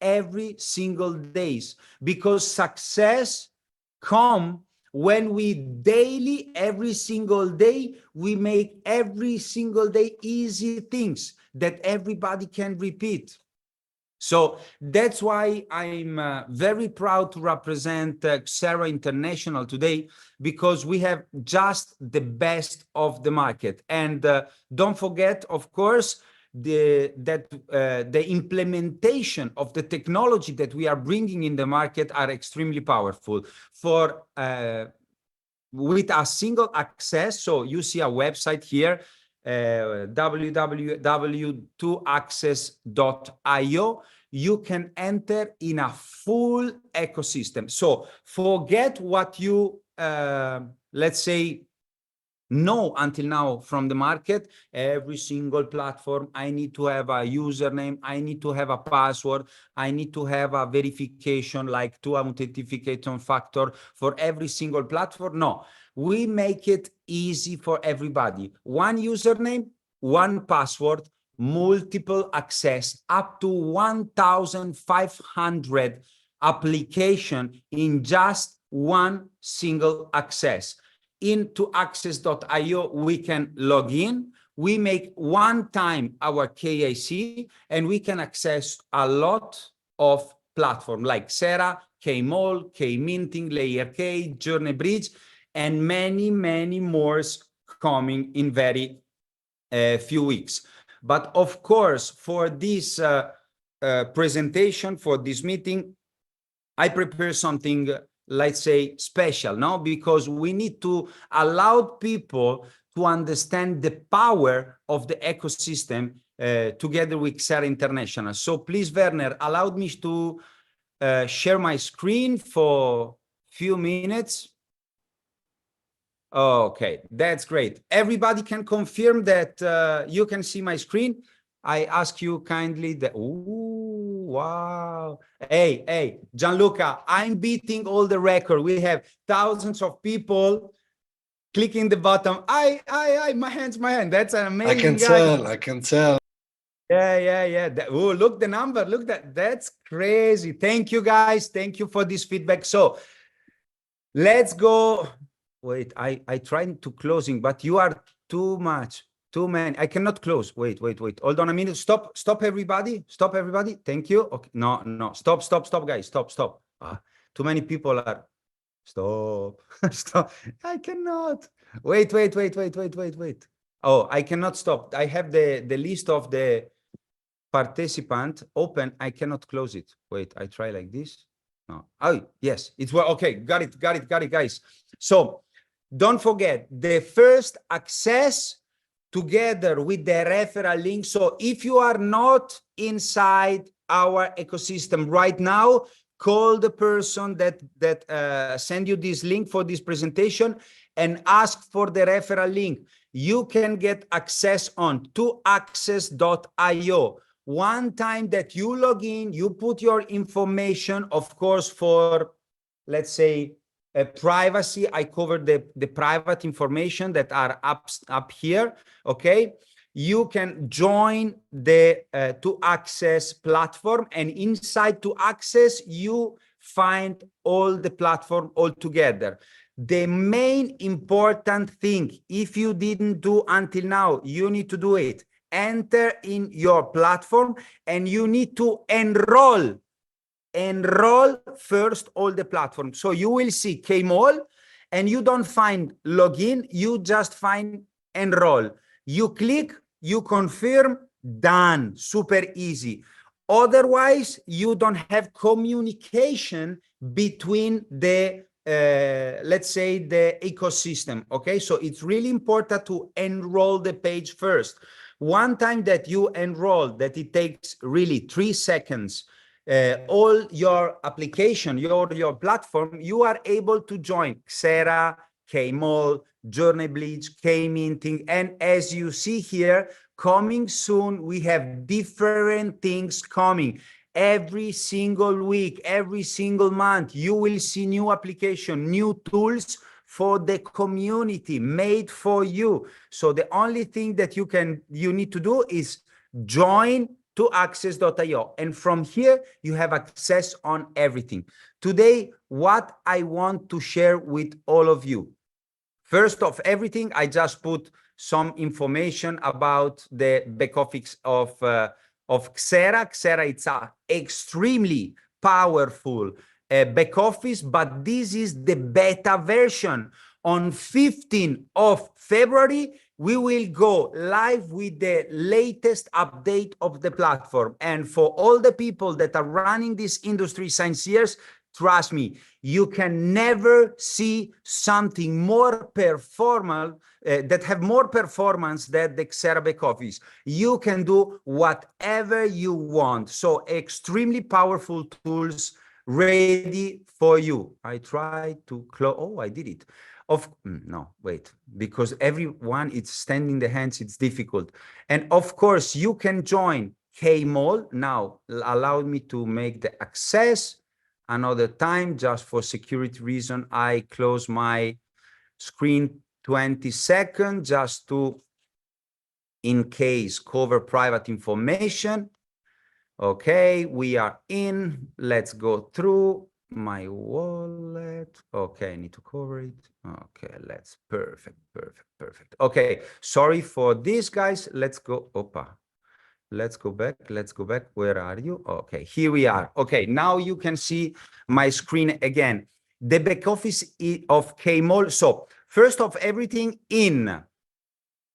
every single days, because success come when we daily, every single day, we make every single day easy things that everybody can repeat. So that's why I'm very proud to represent Xera International today, because we have just the best of the market. And don't forget, of course, the implementation of the technology that we are bringing in the market are extremely powerful. For with a single access, so you see a website here, www.access.io, you can enter in a full ecosystem. So forget what you, let's say, know until now from the market. Every single platform, I need to have a username, I need to have a password, I need to have a verification, like two authentication factor for every single platform. No, we make it easy for everybody. One username, one password, multiple access, up to 1,500 application in just one single access. Into access.io, we can log in, we make one time our KIC, and we can access a lot of platforms like Xera, Kmall, Kminting, Layerk, Journey Bridge, and many, many more coming in very few weeks. But of course, for this presentation, for this meeting, I prepare something, let's say, special, no? Because we need to allow people to understand the power of the ecosystem together with Xera International. So please, Werner, allow me to share my screen for a few minutes. Okay, that's great. Everybody can confirm that you can see my screen. I ask you kindly that, ooh, wow. Hey, Gianluca, I'm beating all the record. We have thousands of people clicking the button. My hand. That's an amazing guy. I can tell. Yeah. Oh, look the number. Look that's crazy. Thank you, guys. Thank you for this feedback. So let's go. Wait, I tried to closing, but you are too many. I cannot close. Wait. Hold on a minute. Stop, everybody. Stop, everybody. Thank you. Okay. No. Stop, guys. Stop. Too many people are. Stop. Stop. I cannot. Wait. Oh, I cannot stop. I have the list of the participant open. I cannot close it. Wait, I try like this. No. Oh, yes. It's well. Okay. Got it, guys. So don't forget the first access together with the referral link. So if you are not inside our ecosystem right now, call the person that send you this link for this presentation and ask for the referral link. You can get access on to access.io. One time that you log in, you put your information, of course, for, let's say, privacy. I covered the private information that are up here. Okay, you can join the to access platform, and inside to access you find all the platform all together. The main important thing, if you didn't do until now, you need to do it. Enter in your platform and you need to enroll first all the platforms. So you will see Kmall and you don't find login, you just find enroll. You click, you confirm, done, super easy. Otherwise, you don't have communication between the, let's say, the ecosystem, okay? So it's really important to enroll the page first. One time that you enroll, that it takes really 3 seconds, all your application, your platform, you are able to join Xera, Kmall, Journey Bleach, K-Minting, and as you see here, coming soon, we have different things coming. Every single week, every single month, you will see new application, new tools for the community made for you. So the only thing that you need to do is join to access.io. And from here, you have access on everything. Today, what I want to share with all of you. First of everything, I just put some information about the back office of Xera. Xera, it's a extremely powerful back office, but this is the beta version. On 15th of February, we will go live with the latest update of the platform. And for all the people that are running this industry since years, trust me, you can never see something more performant that have more performance than the Xera back office. You can do whatever you want. So extremely powerful tools ready for you. I try to close. Oh, I did it. No, wait, because everyone is standing the hands, it's difficult. And of course, you can join Kmall. Now, allow me to make the access another time, just for security reason. I close my screen 20 seconds just to, in case, cover private information. Okay, we are in. Let's go through my wallet. Okay, I need to cover it. Okay, let's perfect. Okay, sorry for this, guys. Let's go. Opa. Let's go back. Where are you? Okay, here we are. Okay, now you can see my screen again. The back office of Kmall. So first of everything, in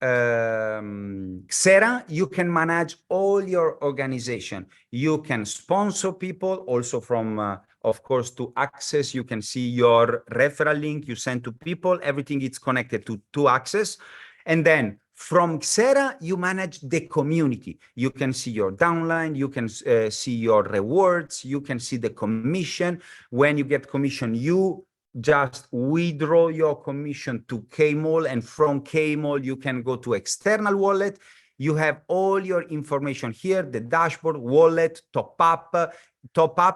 Xera, you can manage all your organization. You can sponsor people also from, of course, to access. You can see your referral link you send to people. Everything is connected to access. And then from Xera, you manage the community. You can see your downline. You can see your rewards. You can see the commission. When you get commission, you just withdraw your commission to Kmall, and from Kmall you can go to external wallet. You have all your information here, the dashboard, wallet, top up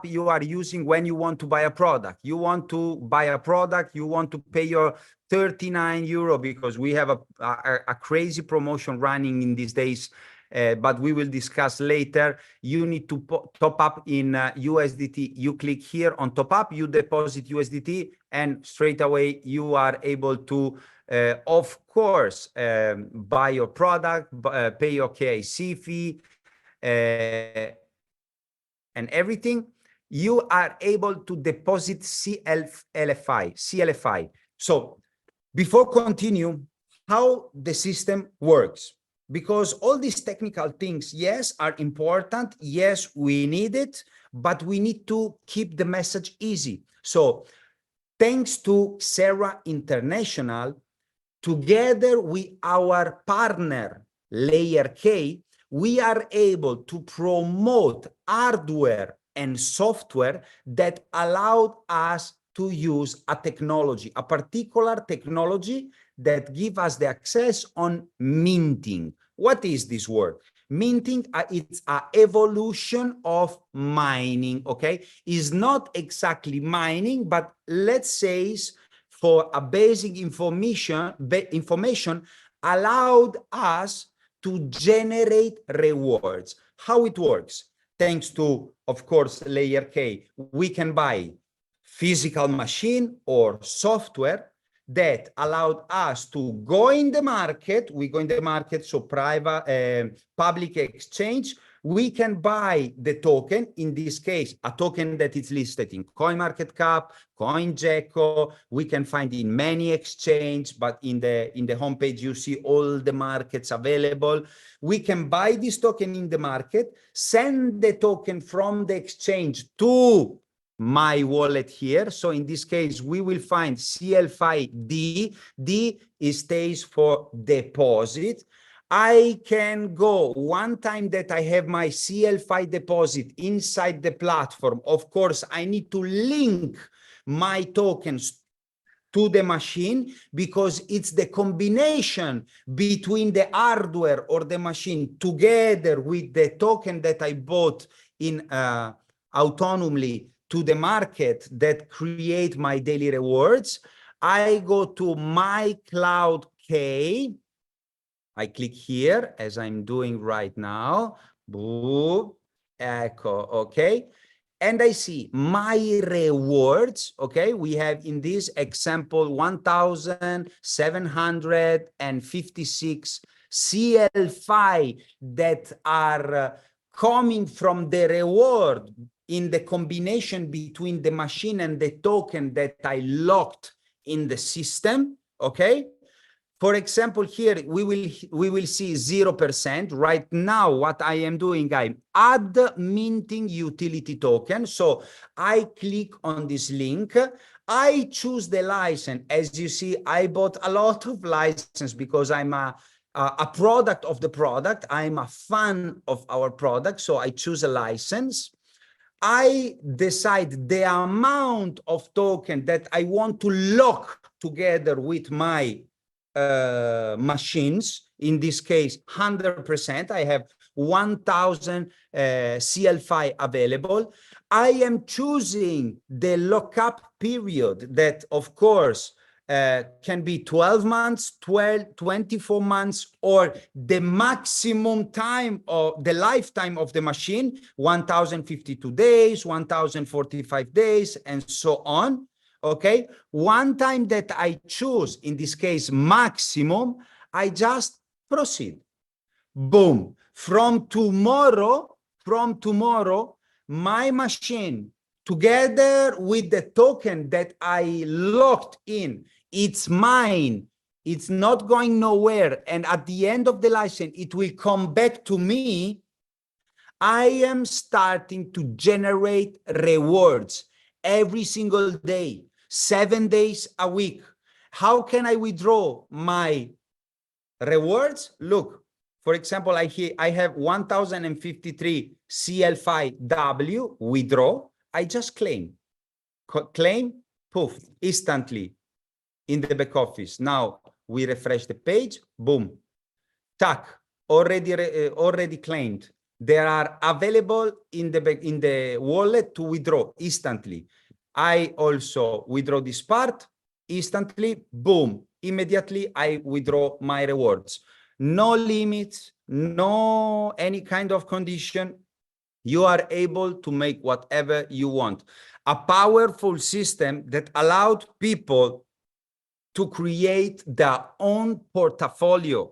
you are using when you want to buy a product. You want to buy a product, you want to pay your 39 euro, because we have a crazy promotion running in these days, but we will discuss later. You need to top up in USDT. You click here on top up, you deposit USDT, and straight away you are able to, of course, buy your product, pay your KIC fee, and everything. You are able to deposit CLFI. So before continue, how the system works, because all these technical things, yes, are important. Yes, we need it, but we need to keep the message easy. So thanks to Xera International, together with our partner, Layerk, we are able to promote hardware and software that allowed us to use a technology, a particular technology that give us the access on minting. What is this word? Minting, it's an evolution of mining, okay? It's not exactly mining, but let's say for a basic information allowed us to generate rewards. How it works? Thanks to, of course, Layerk, we can buy physical machine or software that allowed us to go in the market. We go in the market, so private, public exchange. We can buy the token, in this case, a token that is listed in CoinMarketCap, CoinGecko. We can find in many exchanges, but in the homepage, you see all the markets available. We can buy this token in the market, send the token from the exchange to my wallet here. So in this case, we will find CLFI D. D stays for deposit. I can go one time that I have my CL5 deposit inside the platform. Of course, I need to link my tokens to the machine, because it's the combination between the hardware or the machine together with the token that I bought in autonomously to the market that create my daily rewards. I go to my Cloud K. I click here as I'm doing right now. Boom. Echo. Okay. And I see my rewards. Okay. We have in this example 1,756 CL5 that are coming from the reward in the combination between the machine and the token that I locked in the system. Okay. For example, here we will see 0%. Right now, what I am doing, I add minting utility token. So I click on this link. I choose the license. As you see, I bought a lot of license because I'm a product of the product. I'm a fan of our product. So I choose a license. I decide the amount of token that I want to lock together with my machines. In this case, 100%. I have 1,000 CL5 available. I am choosing the lockup period that, of course, can be 12 months, 24 months, or the maximum time of the lifetime of the machine, 1,052 days, 1,045 days, and so on. Okay, one time that I choose, in this case, maximum, I just proceed. Boom. From tomorrow, my machine, together with the token that I locked in, it's mine. It's not going nowhere. And at the end of the license, it will come back to me. I am starting to generate rewards every single day, 7 days a week. How can I withdraw my rewards? Look, for example, I have 1,053 CL5W withdraw. I just claim, poof, instantly in the back office. Now we refresh the page, boom, tac, already claimed. They are available in the wallet to withdraw instantly. I also withdraw this part instantly, boom, immediately I withdraw my rewards. No limits, no any kind of condition. You are able to make whatever you want. A powerful system that allowed people to create their own portfolio.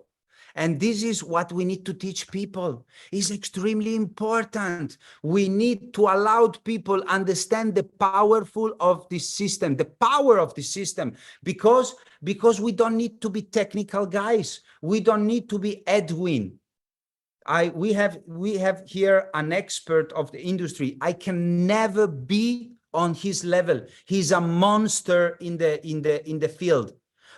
And this is what we need to teach people. It's extremely important. We need to allow people understand the powerful of this system, the power of the system, because we don't need to be technical guys. We don't need to be Edwin. We have here an expert of the industry. I can never be on his level. He's a monster in the field.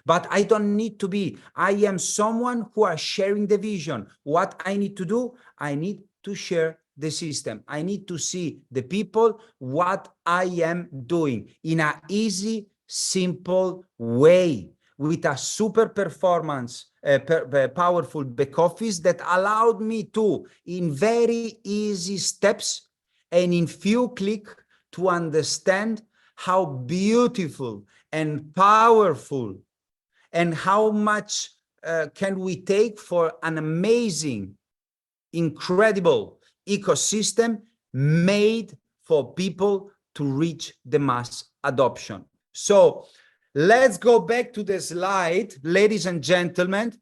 But I don't need to be. I am someone who are sharing the vision. What I need to do, I need to share the system. I need to see the people what I am doing in an easy, simple way, with a super performance, powerful back office that allowed me to, in very easy steps and in few clicks, to understand how beautiful and powerful and how much can we take for an amazing, incredible ecosystem made for people to reach the mass adoption. So let's go back to the slide, ladies and gentlemen.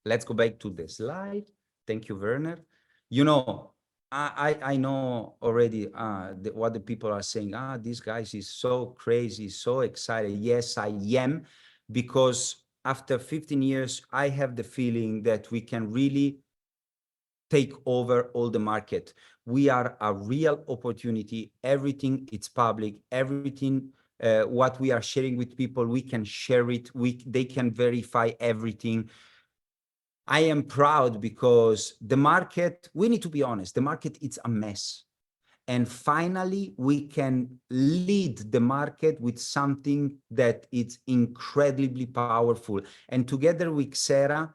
Let's go back to the slide. Thank you, Werner. You know, I know already what the people are saying. This guy is so crazy, so excited. Yes, I am. Because after 15 years, I have the feeling that we can really take over all the market. We are a real opportunity. Everything it's public. Everything what we are sharing with people, we can share it. They can verify everything. I am proud because the market, we need to be honest, the market, it's a mess. And finally, we can lead the market with something that is incredibly powerful. And together with Xera,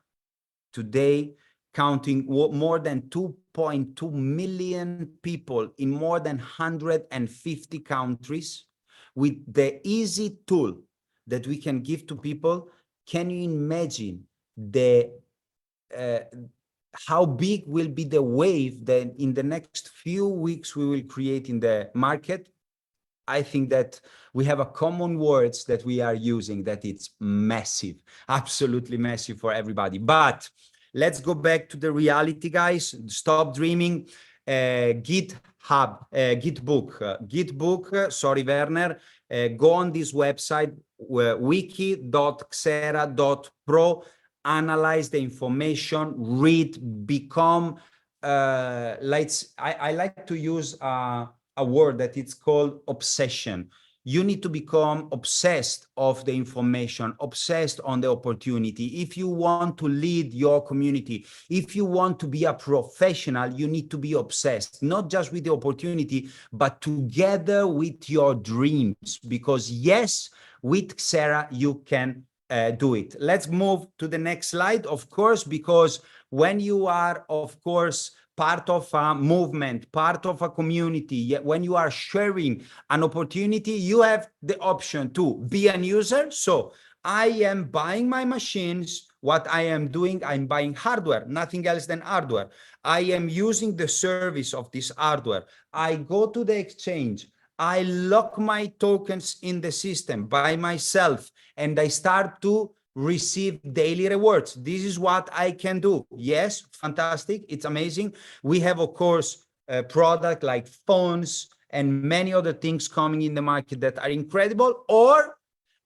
today, counting more than 2.2 million people in more than 150 countries, with the easy tool that we can give to people, can you imagine how big will be the wave that in the next few weeks we will create in the market? I think that we have a common words that we are using, that it's massive, absolutely massive for everybody. But let's go back to the reality, guys. Stop dreaming. Gitbook, sorry, Werner. Go on this website, wiki.xera.pro, analyze the information, read, become, I like to use a word that it's called obsession. You need to become obsessed of the information, obsessed on the opportunity. If you want to lead your community, if you want to be a professional, you need to be obsessed, not just with the opportunity, but together with your dreams. Because yes, with Xera, you can do it. Let's move to the next slide, of course, because when you are, of course, part of a movement, part of a community, when you are sharing an opportunity, you have the option to be an user. So I am buying my machines. What I am doing, I'm buying hardware, nothing else than hardware. I am using the service of this hardware. I go to the exchange. I lock my tokens in the system by myself, and I start to receive daily rewards. This is what I can do. Yes, fantastic. It's amazing. We have, of course, a product like phones and many other things coming in the market that are incredible. Or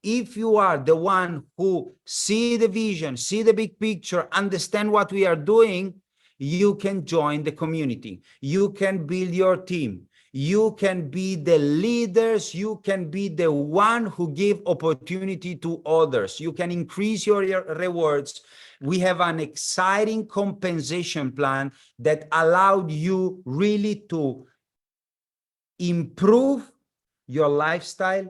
if you are the one who see the vision, see the big picture, understand what we are doing, you can join the community. You can build your team. You can be the leaders. You can be the one who give opportunity to others. You can increase your rewards. We have an exciting compensation plan that allowed you really to improve your lifestyle,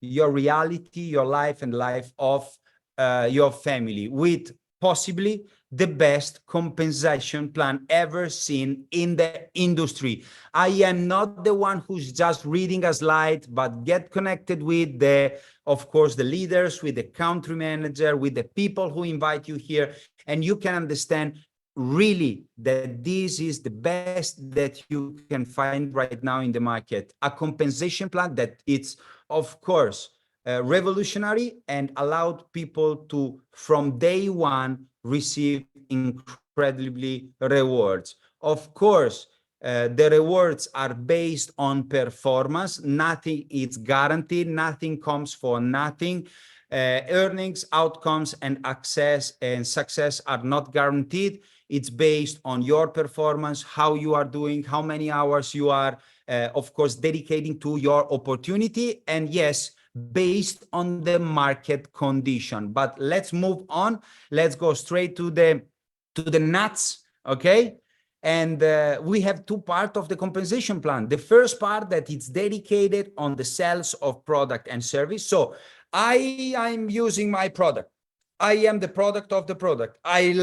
your reality, your life, and life of your family with possibly the best compensation plan ever seen in the industry. I am not the one who's just reading a slide, but get connected with the, of course, the leaders, with the country manager, with the people who invite you here, and you can understand really that this is the best that you can find right now in the market. A compensation plan that it's, of course, revolutionary and allowed people to, from day one, receive incredibly rewards. Of course, the rewards are based on performance. Nothing is guaranteed. Nothing comes for nothing. Earnings, outcomes, and access and success are not guaranteed. It's based on your performance, how you are doing, how many hours you are, of course, dedicating to your opportunity. And yes, based on the market condition. But let's move on. Let's go straight to the nuts, okay? And we have two parts of the compensation plan. The first part that it's dedicated on the sales of product and service. So I'm using my product. I am the product of the product. I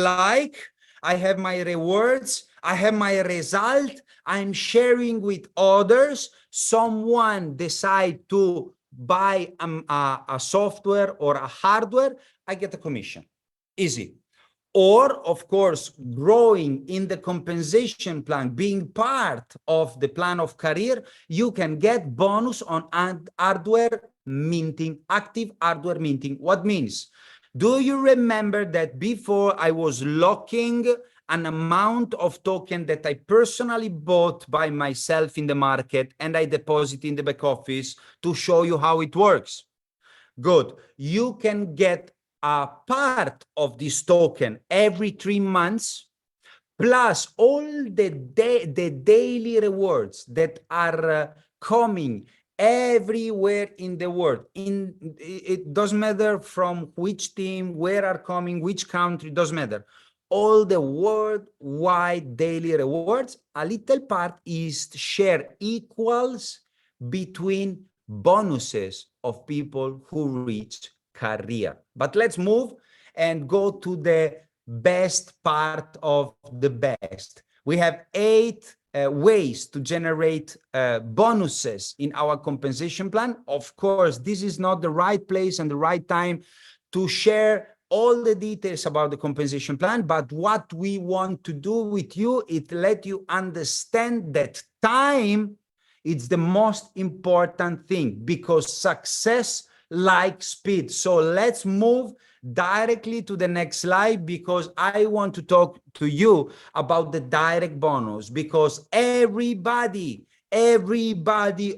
have my rewards. I have my result. I'm sharing with others. Someone decide to buy a software or a hardware, I get a commission. Easy. Or, of course, growing in the compensation plan, being part of the plan of career, you can get bonus on hardware minting, active hardware minting. What means? Do you remember that before I was locking an amount of token that I personally bought by myself in the market and I deposit in the back office to show you how it works? Good. You can get a part of this token every 3 months, plus all the daily rewards that are coming everywhere in the world. It doesn't matter from which team, where are coming, which country, doesn't matter. all the worldwide daily rewards. A little part is share equals between bonuses of people who reach career. But let's move and go to the best part of the best. We have 8 ways to generate bonuses in our compensation plan. Of course, this is not the right place and the right time to share all the details about the compensation plan, but what we want to do with you is let you understand that time is the most important thing, because success like speed. So let's move directly to the next slide, because I want to talk to you about the direct bonus, because everybody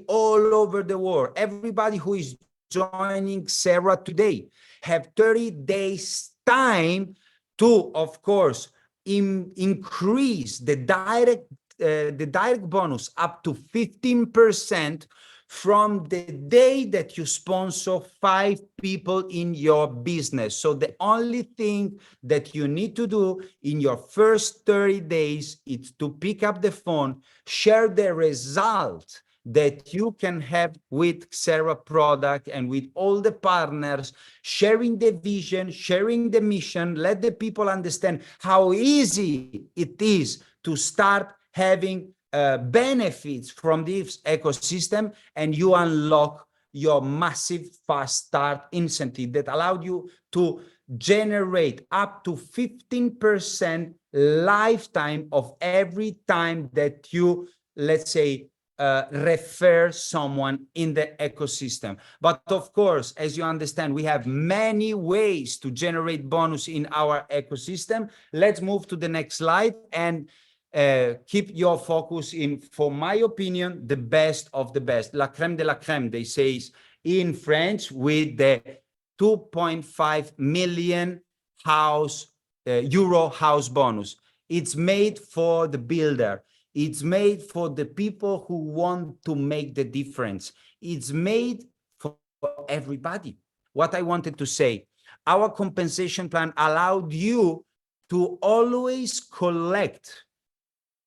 all over the world, everybody who is joining Xera today have 30 days time to, of course, increase the direct bonus up to 15% from the day that you sponsor 5 people in your business. So the only thing that you need to do in your first 30 days is to pick up the phone, share the result that you can have with Xera product and with all the partners, sharing the vision, sharing the mission, let the people understand how easy it is to start having benefits from this ecosystem, and you unlock your massive fast start incentive that allowed you to generate up to 15% lifetime of every time that you, let's say, refer someone in the ecosystem. But of course, as you understand, we have many ways to generate bonus in our ecosystem. Let's move to the next slide and keep your focus in, for my opinion, the best of the best, la crème de la crème, they say in French, with the 2.5 million euro house bonus. It's made for the builder. It's made for the people who want to make the difference. It's made for everybody. What I wanted to say, our compensation plan allowed you to always collect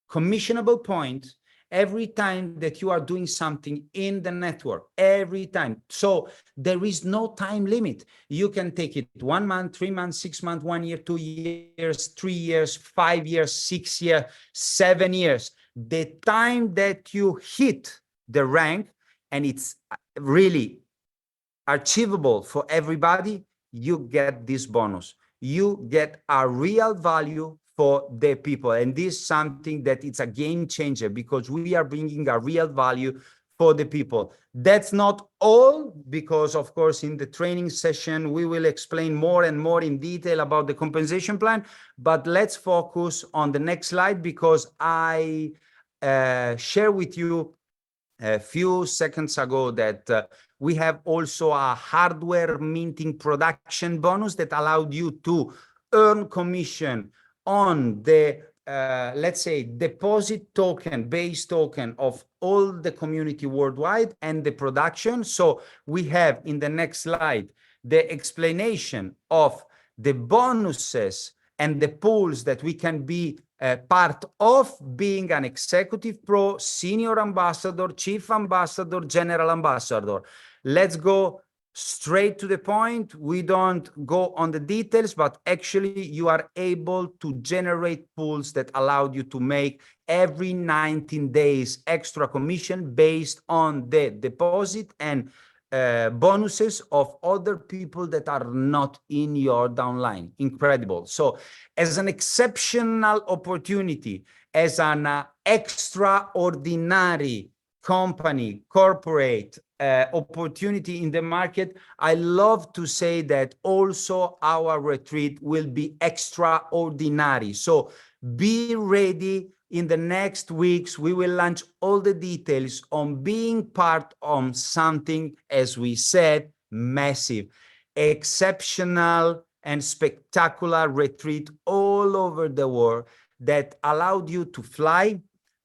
commissionable points every time that you are doing something in the network, every time. So there is no time limit. You can take it 1 month, 3 months, 6 months, 1 year, 2 years, 3 years, 5 years, 6 years, 7 years. The time that you hit the rank, and it's really achievable for everybody, you get this bonus. You get a real value for the people. And this is something that it's a game changer, because we are bringing a real value for the people. That's not all, because of course, in the training session, we will explain more and more in detail about the compensation plan, but let's focus on the next slide, because I share with you a few seconds ago that we have also a hardware minting production bonus that allowed you to earn commission on the, let's say, deposit token, base token of all the community worldwide and the production. So we have in the next slide the explanation of the bonuses and the pools that we can be part of, being an executive pro, senior ambassador, chief ambassador, general ambassador. Let's go straight to the point. We don't go on the details, but actually you are able to generate pools that allowed you to make every 19 days extra commission based on the deposit and bonuses of other people that are not in your downline. Incredible. So as an exceptional opportunity, as an extraordinary company, corporate opportunity in the market, I love to say that also our retreat will be extraordinary. So be ready. In the next weeks, we will launch all the details on being part of something, as we said, massive, exceptional and spectacular retreat all over the world that allowed you to fly,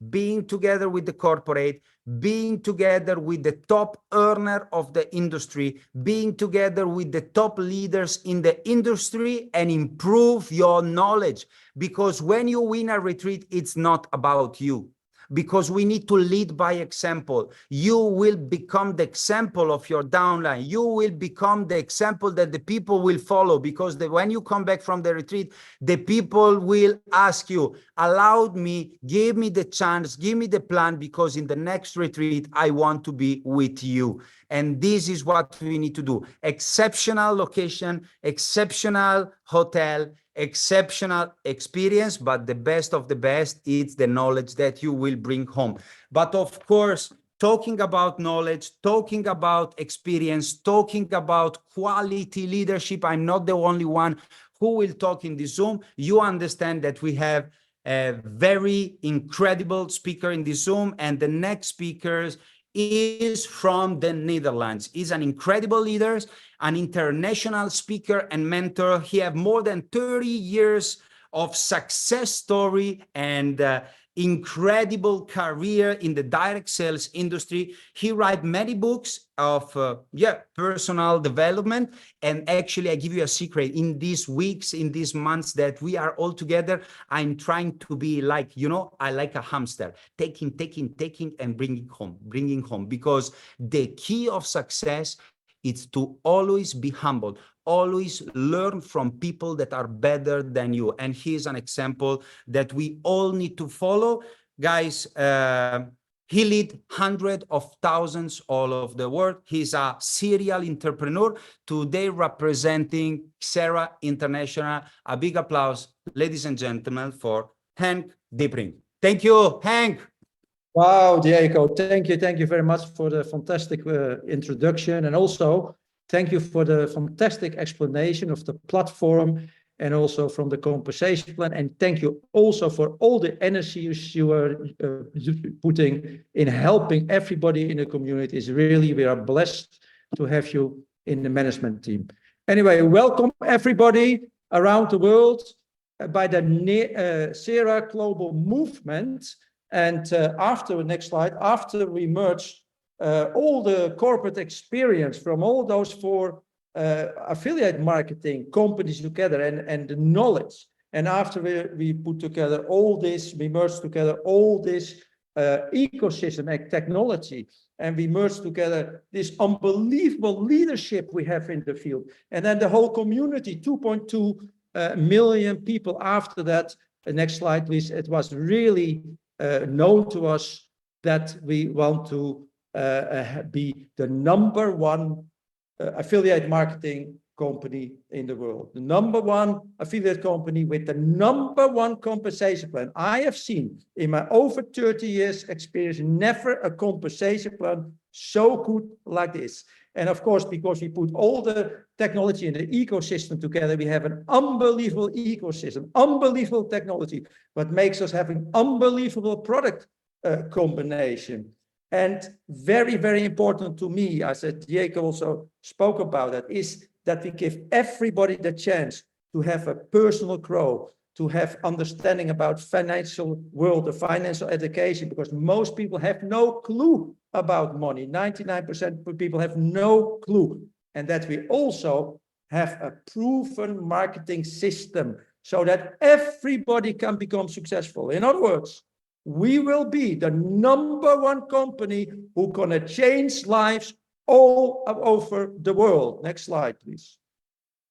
being together with the corporate, being together with the top earner of the industry, being together with the top leaders in the industry, and improve your knowledge. Because when you win a retreat, it's not about you. Because we need to lead by example. You will become the example of your downline. You will become the example that the people will follow, because when you come back from the retreat, the people will ask you, allow me, give me the chance, give me the plan, because in the next retreat, I want to be with you. And this is what we need to do. Exceptional location, exceptional hotel, exceptional experience, but the best of the best is the knowledge that you will bring home. But of course, talking about knowledge, talking about experience, talking about quality leadership, I'm not the only one who will talk in this Zoom. You understand that we have a very incredible speaker in this Zoom, and the next speakers is from the Netherlands. He's an incredible leader, an international speaker and mentor. He has more than 30 years of success story and incredible career in the direct sales industry. He writes many books of personal development. And actually, I give you a secret. In these weeks, in these months that we are all together, I'm trying to be like, I like a hamster, taking, and bringing home. Because the key of success is to always be humble, always learn from people that are better than you. And he's an example that we all need to follow. Guys, he leads hundreds of thousands all over the world. He's a serial entrepreneur, today representing Xera International. A big applause, ladies and gentlemen, for Henk Diepring. Thank you, Henk. Wow, Diego, thank you very much for the fantastic introduction, and also thank you for the fantastic explanation of the platform and also from the compensation plan, and thank you also for all the energy you are putting in helping everybody in the community. It's really, we are blessed to have you in the management team. Anyway, welcome everybody around the world by the Xera Global Movement. And after, next slide, after we merge all the corporate experience from all those 4 affiliate marketing companies together and the knowledge, and after we put together all this, we merge together all this ecosystem and technology, and we merge together this unbelievable leadership we have in the field, and then the whole community, 2.2 million people after that. Next slide, please. It was really known to us that we want to be the #1 affiliate marketing company in the world, the #1 affiliate company with the #1 compensation plan. I have seen in my over 30 years experience never a compensation plan so good like this. And of course, because we put all the technology in the ecosystem together, we have an unbelievable ecosystem, unbelievable technology, what makes us have an unbelievable product combination. And very, very important to me, as Diego also spoke about it, is that we give everybody the chance to have a personal growth, to have understanding about financial world, the financial education, because most people have no clue about money. 99% of people have no clue. And that we also have a proven marketing system so that everybody can become successful. In other words, we will be the #1 company who's gonna change lives all over the world. Next slide, please.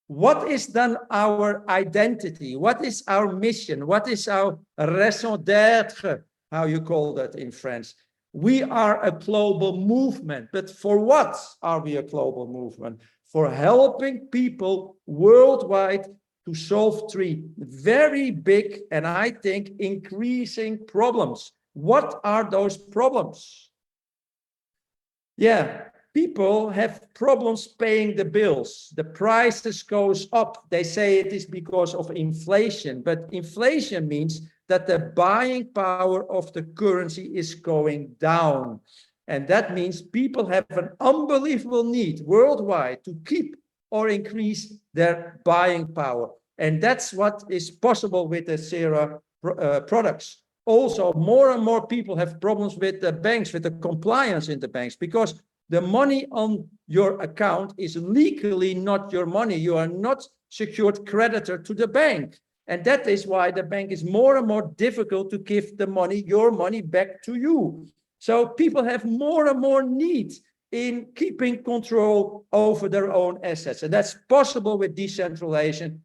What is then our identity? What is our mission? What is our raison d'être? How you call that in French? We are a global movement, but for what are we a global movement? For helping people worldwide to solve 3 very big and I think increasing problems. What are those problems? Yeah, people have problems paying the bills. The prices goes up. They say it is because of inflation, but inflation means that the buying power of the currency is going down. And that means people have an unbelievable need worldwide to keep or increase their buying power. And that's what is possible with the Xera products. also more and more people have problems with the banks, with the compliance in the banks, because the money on your account is legally not your money. You are not secured creditor to the bank. And that is why the bank is more and more difficult to give the money, your money, back to you. So people have more and more need in keeping control over their own assets. And that's possible with decentralization.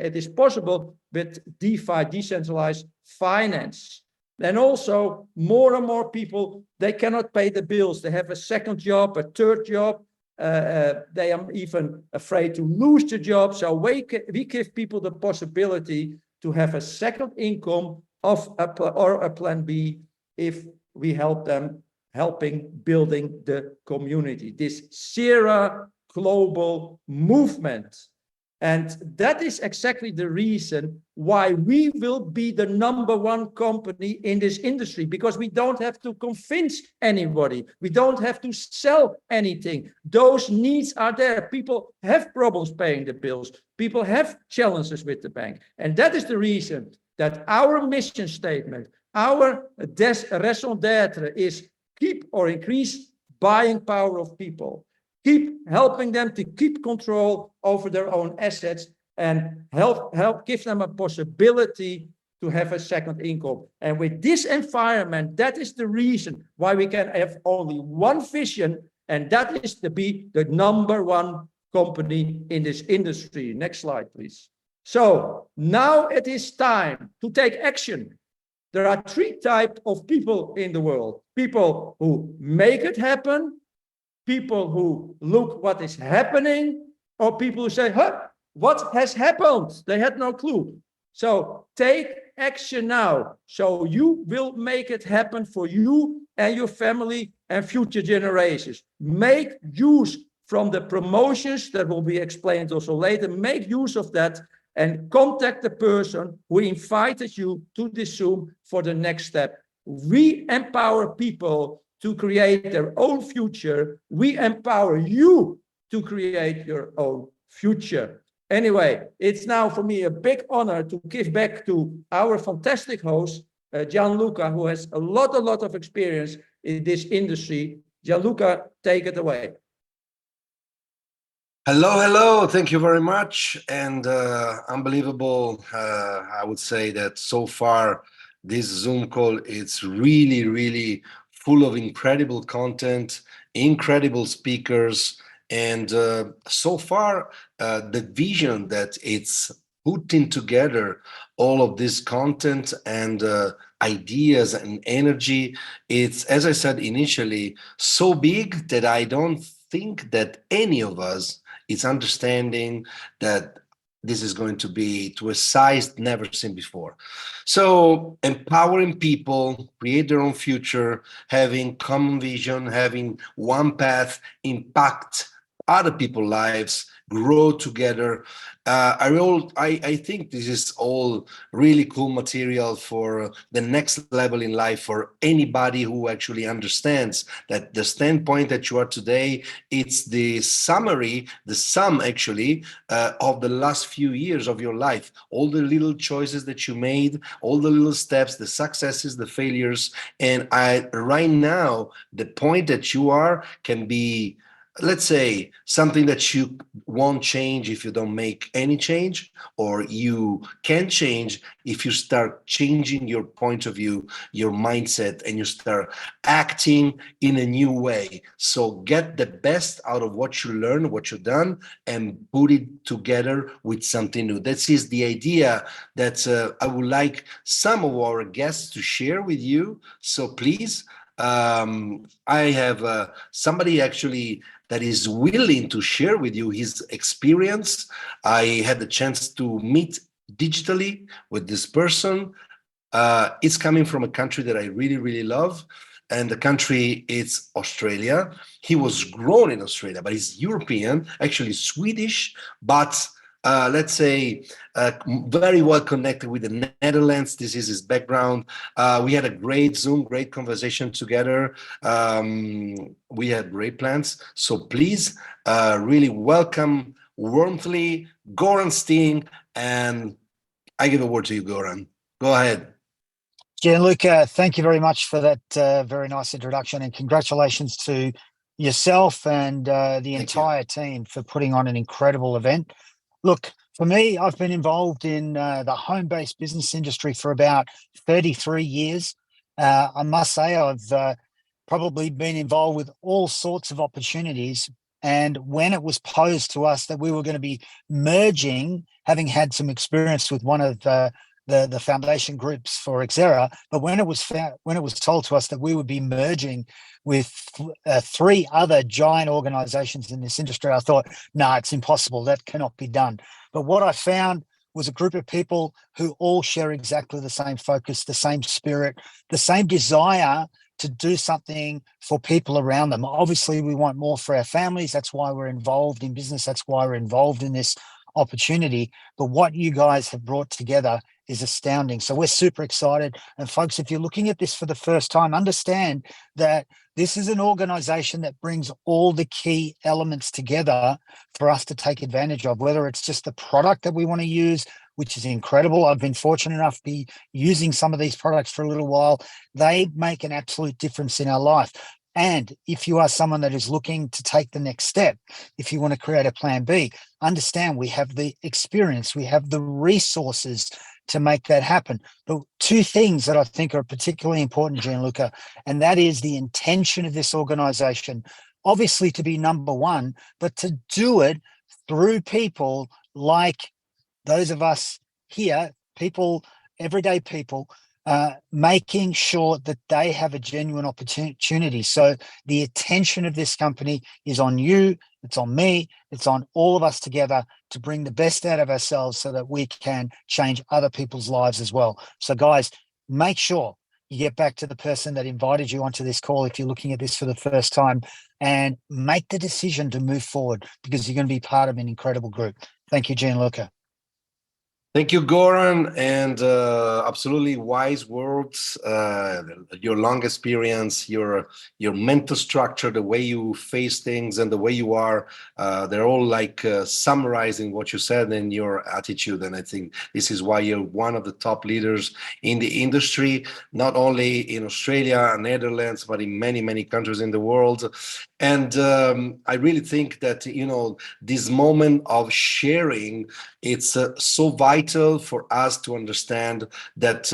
It is possible with DeFi, decentralized finance. And also more and more people, they cannot pay the bills. They have a second job, a third job. They are even afraid to lose the job. So we give people the possibility to have a second income or a plan B if we help them helping building the community, this Xera global movement. And that is exactly the reason why we will be the #1 company in this industry, because we don't have to convince anybody. We don't have to sell anything. Those needs are there. People have problems paying the bills. People have challenges with the bank. And that is the reason that our mission statement, our raison d'etre is keep or increase buying power of people. Keep helping them to keep control over their own assets and help give them a possibility to have a second income. And with this environment, that is the reason why we can have only one vision, and that is to be the #1 company in this industry. Next slide, please. So now it is time to take action. There are 3 types of people in the world: people who make it happen, people who look what is happening, or people who say, huh, what has happened? They had no clue. So take action now. So you will make it happen for you and your family and future generations. Make use from the promotions that will be explained also later. Make use of that and contact the person who invited you to this Zoom for the next step. We empower people to create their own future. We empower you to create your own future. Anyway, it's now for me a big honor to give back to our fantastic host, Gianluca, who has a lot of experience in this industry. Gianluca, take it away. Hello. Thank you very much. And unbelievable. I would say that so far, this Zoom call, it's really full of incredible content, incredible speakers. And so far, the vision that it's putting together all of this content and ideas and energy, it's, as I said initially, so big that I don't think that any of us is understanding that this is going to be to a size never seen before. So empowering people, create their own future, having common vision, having one path, impact other people's lives, grow together. I think this is all really cool material for the next level in life for anybody who actually understands that the standpoint that you are today, it's the summary, the sum actually of the last few years of your life. All the little choices that you made, all the little steps, the successes, the failures. And right now, the point that you are can be, let's say, something that you won't change if you don't make any change, or you can change if you start changing your point of view, your mindset, and you start acting in a new way. So get the best out of what you learn, what you've done, and put it together with something new. That is the idea that I would like some of our guests to share with you. So please, I have somebody actually that is willing to share with you his experience. I had the chance to meet digitally with this person. It's coming from a country that I really love, and the country is Australia. He was grown in Australia, but he's European, actually Swedish, but let's say very well connected with the Netherlands. This is his background. We had a great Zoom, great conversation together. We had great plans. So please, really welcome warmly Goran Steen, and I give a word to you, Goran. Go ahead. Gianluca, thank you very much for that very nice introduction, and congratulations to yourself and the entire team for putting on an incredible event. Look, for me, I've been involved in the home-based business industry for about 33 years. I must say I've probably been involved with all sorts of opportunities. And when it was posed to us that we were going to be merging, having had some experience with one of the foundation groups for Xera, but when it was told to us that we would be merging with 3 other giant organizations in this industry, I thought, no, it's impossible. That cannot be done. But what I found was a group of people who all share exactly the same focus, the same spirit, the same desire to do something for people around them. Obviously, we want more for our families. That's why we're involved in business. That's why we're involved in this opportunity. But what you guys have brought together is astounding. So we're super excited. And folks, if you're looking at this for the first time, understand that this is an organization that brings all the key elements together for us to take advantage of, whether it's just the product that we want to use, which is incredible. I've been fortunate enough to be using some of these products for a little while. They make an absolute difference in our life. And if you are someone that is looking to take the next step, if you want to create a plan B, understand we have the experience, we have the resources to make that happen. But 2 things that I think are particularly important, Gianluca, and that is the intention of this organization, obviously to be number one, but to do it through people like those of us here, people, everyday people, making sure that they have a genuine opportunity. So the attention of this company is on you, it's on me, it's on all of us together to bring the best out of ourselves so that we can change other people's lives as well. So guys, make sure you get back to the person that invited you onto this call if you're looking at this for the first time, and make the decision to move forward, because you're going to be part of an incredible group. Thank you, Gianluca. Thank you, Goran, and absolutely wise words. Your long experience, your mental structure, the way you face things, and the way you are, they're all like summarizing what you said and your attitude. And I think this is why you're one of the top leaders in the industry, not only in Australia, Netherlands, but in many, many countries in the world. And I really think that, you know, this moment of sharing, it's so vital for us to understand that,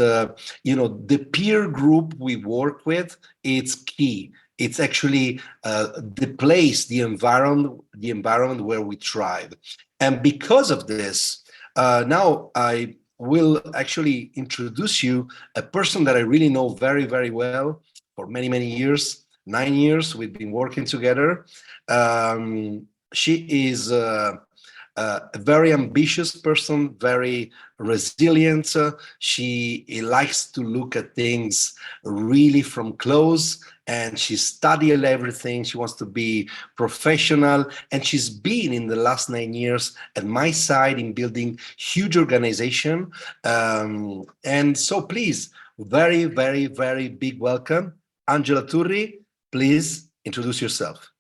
you know, the peer group we work with, it's key. It's actually the place, the environment where we thrive. And because of this, now I will actually introduce you a person that I really know very, very well for many, many years. 9 years we've been working together. She is a very ambitious person, very resilient. She likes to look at things really from close, and she studied everything. She wants to be professional, and she's been in the last 9 years at my side in building huge organization. And so please, very, very, very big welcome. Angela Turri, please introduce yourself.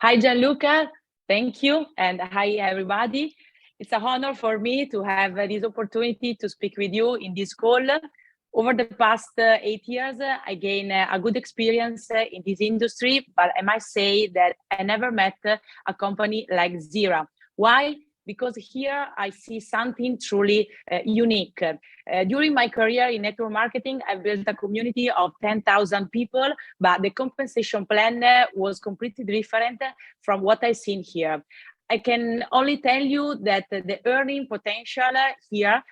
Hi, Gianluca. Thank you. And hi, everybody. It's an honor for me to have this opportunity to speak with you in this call. Over the past 8 years, I gained a good experience in this industry, but I must say that I never met a company like Xera. Why? Because here I see something truly unique. During my career in network marketing, I built a community of 10,000 people, but the compensation plan was completely different from what I've seen here. I can only tell you that the earning potential here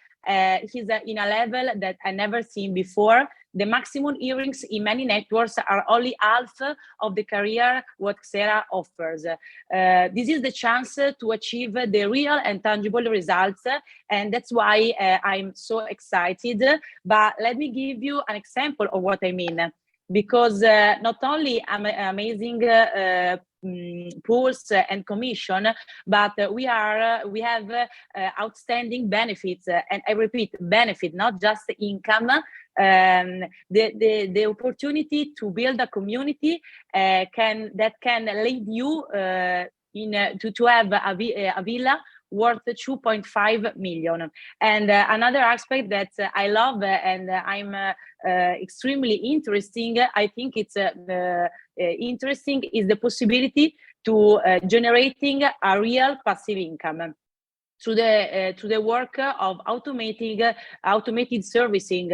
is in a level that I never seen before. The maximum earnings in many networks are only half of the career what Xera offers. This is the chance to achieve the real and tangible results, and that's why I'm so excited. But let me give you an example of what I mean, because not only amazing pools and commission, but we have outstanding benefits, and I repeat, benefit, not just income. The opportunity to build a community can lead you to have a villa worth 2.5 million. And another aspect that I love and I'm extremely interesting, I think it's interesting, is the possibility to generating a real passive income through the work of automated servicing,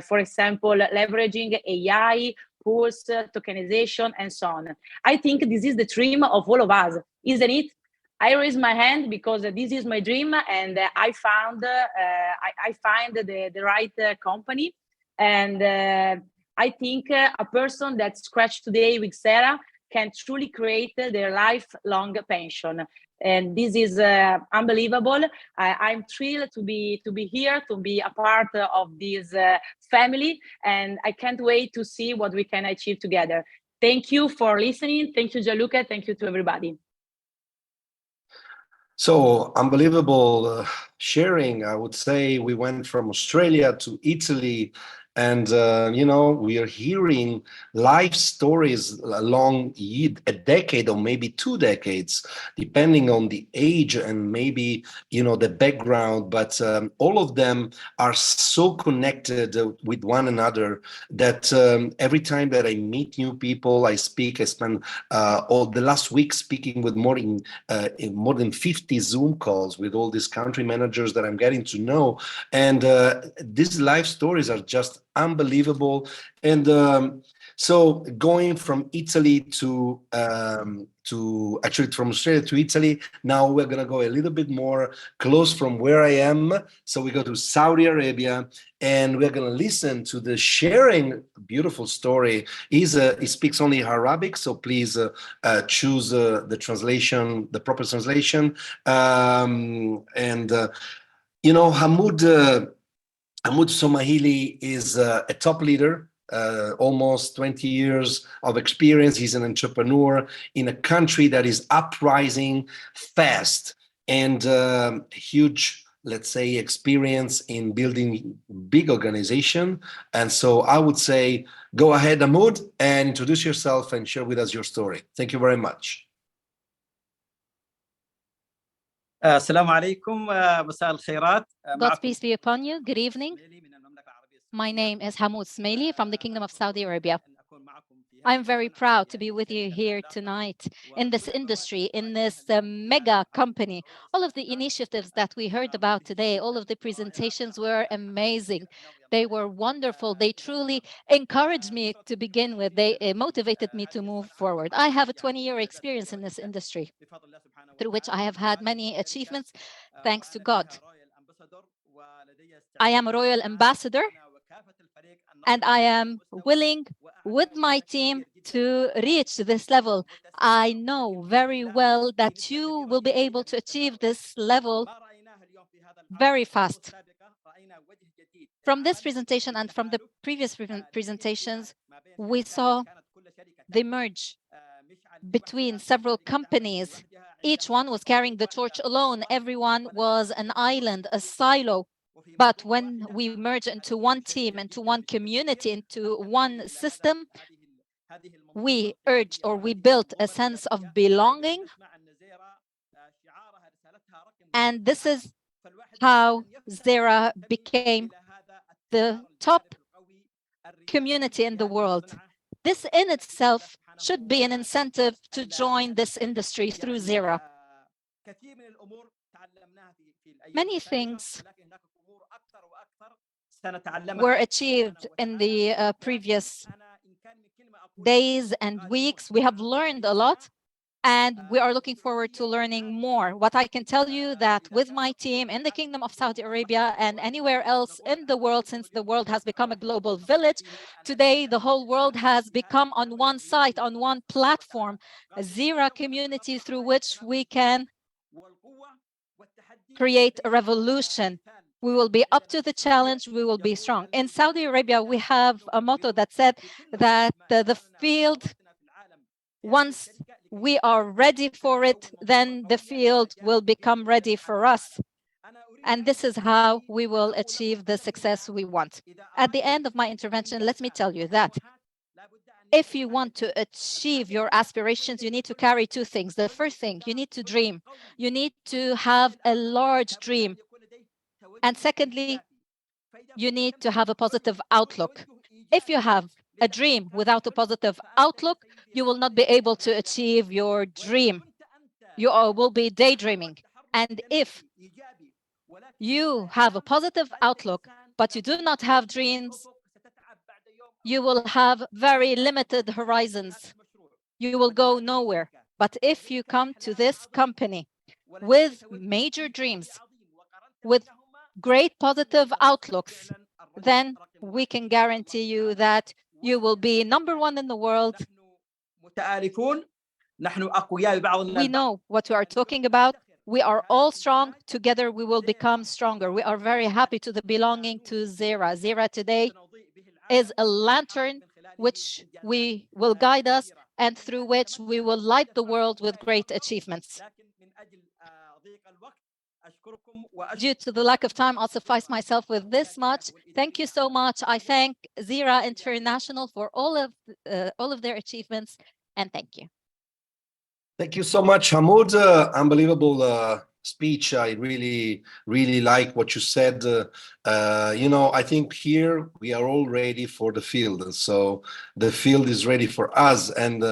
for example, leveraging AI, pools, tokenization, and so on. I think this is the dream of all of us, isn't it? I raise my hand because this is my dream, and I found I find the right company, and I think a person that scratched today with Xera can truly create their lifelong pension. And this is unbelievable. I'm thrilled to be here, to be a part of this family, and I can't wait to see what we can achieve together. Thank you for listening. Thank you, Gianluca. Thank you to everybody. So unbelievable sharing. I would say we went from Australia to Italy, and you know, we are hearing life stories along a decade or maybe 2 decades, depending on the age and maybe, you know, the background. But all of them are so connected with one another that every time that I meet new people, I spend all the last week speaking with more than 50 Zoom calls with all these country managers that I'm getting to know, and these life stories are just unbelievable. And so going from Italy to actually from Australia to Italy, now we're going to go a little bit more close from where I am. So we go to Saudi Arabia, and we're going to listen to the sharing beautiful story. He speaks only Arabic, so please choose the translation, the proper translation. You know, Hamoud Somahili is a top leader, almost 20 years of experience. He's an entrepreneur in a country that is uprising fast, and huge, let's say, experience in building big organization. And so I would say, go ahead, Hamoud, and introduce yourself and share with us your story. Thank you very much. السلام عليكم مساء الخيرات. God's peace be upon you. Good evening. My name is Hamoud Smaili from the Kingdom of Saudi Arabia. I'm very proud to be with you here tonight in this industry, in this mega company. All of the initiatives that we heard about today, all of the presentations were amazing. They were wonderful. They truly encouraged me to begin with. They motivated me to move forward. I have a 20-year experience in this industry, through which I have had many achievements, thanks to God. I am a royal ambassador, and I am willing, with my team, to reach this level. I know very well that you will be able to achieve this level very fast. From this presentation and from the previous presentations, we saw the merge between several companies. Each one was carrying the torch alone. Everyone was an island, a silo. But when we merge into one team, into one community, into one system, we built a sense of belonging. And this is how Xera became the top community in the world. This in itself should be an incentive to join this industry through Xera. Many things were achieved in the previous days and weeks. We have learned a lot, and we are looking forward to learning more. What I can tell you that with my team in the Kingdom of Saudi Arabia and anywhere else in the world, since the world has become a global village, today the whole world has become on one site, on one platform, a Xera community through which we can create a revolution. We will be up to the challenge. We will be strong. In Saudi Arabia, we have a motto that said that the field, once we are ready for it, then the field will become ready for us. And this is how we will achieve the success we want. At the end of my intervention, let me tell you that If you want to achieve your aspirations, you need to carry two things. The first thing, you need to dream. You need to have a large dream. And secondly, you need to have a positive outlook. If you have a dream without a positive outlook, you will not be able to achieve your dream. You will be daydreaming. And if you have a positive outlook, but you do not have dreams, you will have very limited horizons. You will go nowhere. But if you come to this company with major dreams, with great positive outlooks, then we can guarantee you that you will be #1 in the world. We know what we are talking about. We are all strong. Together we will become stronger. We are very happy to be belonging to Xera. Xera today is a lantern which we will guide us and through which we will light the world with great achievements. Due to the lack of time, I'll suffice myself with this much. Thank you so much. I thank Xera International for all of their achievements, and thank you. Thank you so much, Hamoud. Unbelievable speech. I really like what you said. You know, I think here we are all ready for the field. And so the field is ready for us. And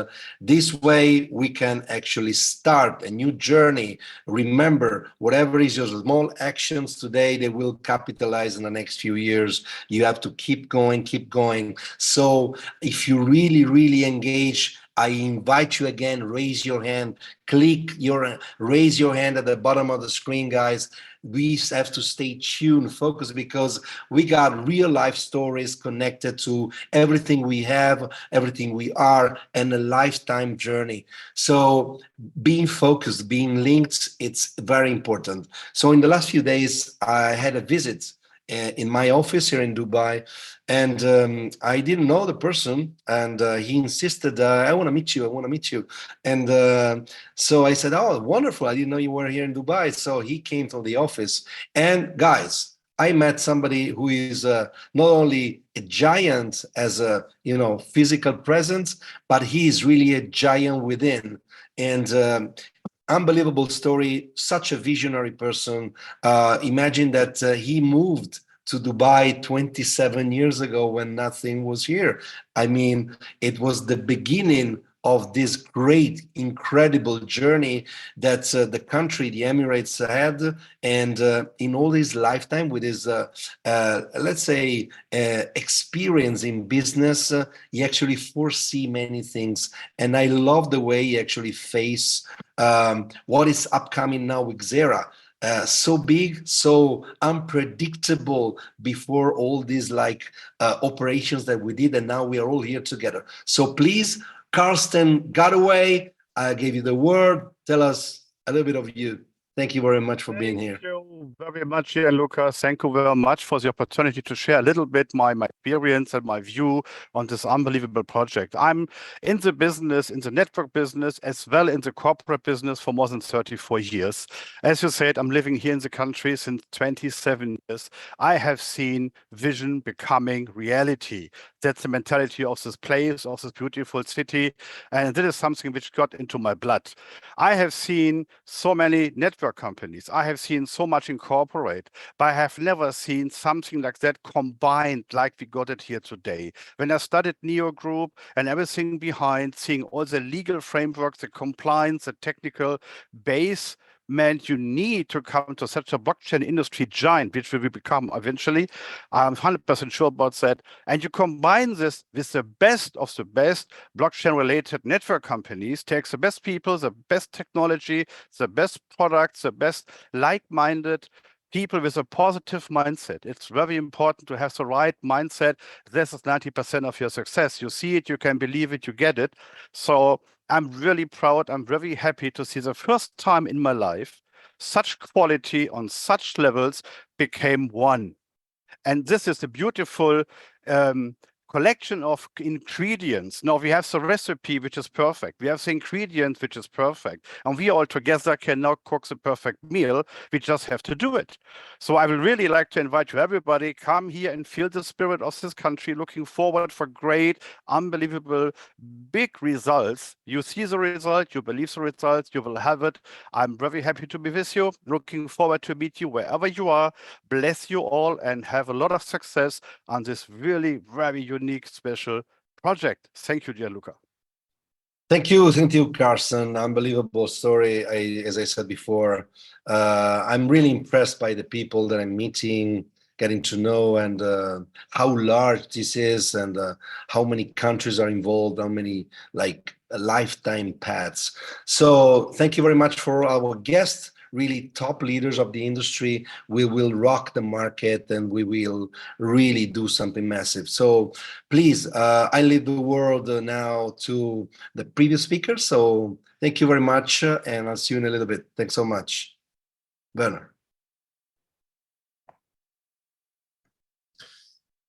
this way we can actually start a new journey. Remember, whatever is your small actions today, they will capitalize in the next few years. You have to keep going, keep going. So if you really engage, I invite you again, raise your hand, raise your hand at the bottom of the screen, guys. We have to stay tuned, focused, because we got real life stories connected to everything we have, everything we are, and a lifetime journey. So being focused, being linked, it's very important. So in the last few days, I had a visit in my office here in Dubai, and I didn't know the person, and he insisted, I want to meet you, I want to meet you. And so I said, oh, wonderful, I didn't know you were here in Dubai. So he came to the office, and guys, I met somebody who is not only a giant as a physical presence, but he is really a giant within. And unbelievable story, such a visionary person. Imagine that he moved to Dubai 27 years ago when nothing was here. I mean, it was the beginning of this great, incredible journey that the country, the Emirates, had. And in all his lifetime, with his, let's say, experience in business, he actually foresee many things. And I love the way he actually face what is upcoming now with Xera. So big, so unpredictable before all these operations that we did, and now we are all here together. So please, Karsten Godaway, I gave you the word. Tell us a little bit of you. Thank you very much for being here. Thank you very much, Gianluca. Thank you very much for the opportunity to share a little bit my experience and my view on this unbelievable project. I'm in the business, in the network business, as well in the corporate business for more than 34 years. As you said, I'm living here in the country since 27 years. I have seen vision becoming reality. That's the mentality of this place, of this beautiful city. And that is something which got into my blood. I have seen so many network companies. I have seen so much incorporate, but I have never seen something like that combined like we got it here today. When I started Neo Group and everything behind, seeing all the legal framework, the compliance, the technical base, meant you need to come to such a blockchain industry giant, which we will become eventually. I'm 100% sure about that. And you combine this with the best of the best blockchain-related network companies, takes the best people, the best technology, the best products, the best like-minded people with a positive mindset. It's very important to have the right mindset. This is 90% of your success. You see it, you can believe it, you get it. So I'm really proud. I'm very happy to see the first time in my life such quality on such levels became one. And this is a beautiful collection of ingredients. Now we have the recipe, which is perfect. We have the ingredients, which is perfect. And we all together can now cook the perfect meal. We just have to do it. So I will really like to invite you, everybody, come here and feel the spirit of this country, looking forward for great, unbelievable, big results. You see the result, you believe the results, you will have it. I'm very happy to be with you. Looking forward to meet you wherever you are. Bless you all and have a lot of success on this really very unique, special project. Thank you, dear Luca. Thank you, Carson. Unbelievable story. As I said before, I'm really impressed by the people that I'm meeting, getting to know, and how large this is, and how many countries are involved, how many like lifetime paths. So thank you very much for our guests. Really top leaders of the industry. We will rock the market and we will really do something massive. So please, I leave the word now to the previous speaker. So thank you very much, and I'll see you in a little bit. Thanks so much. Werner.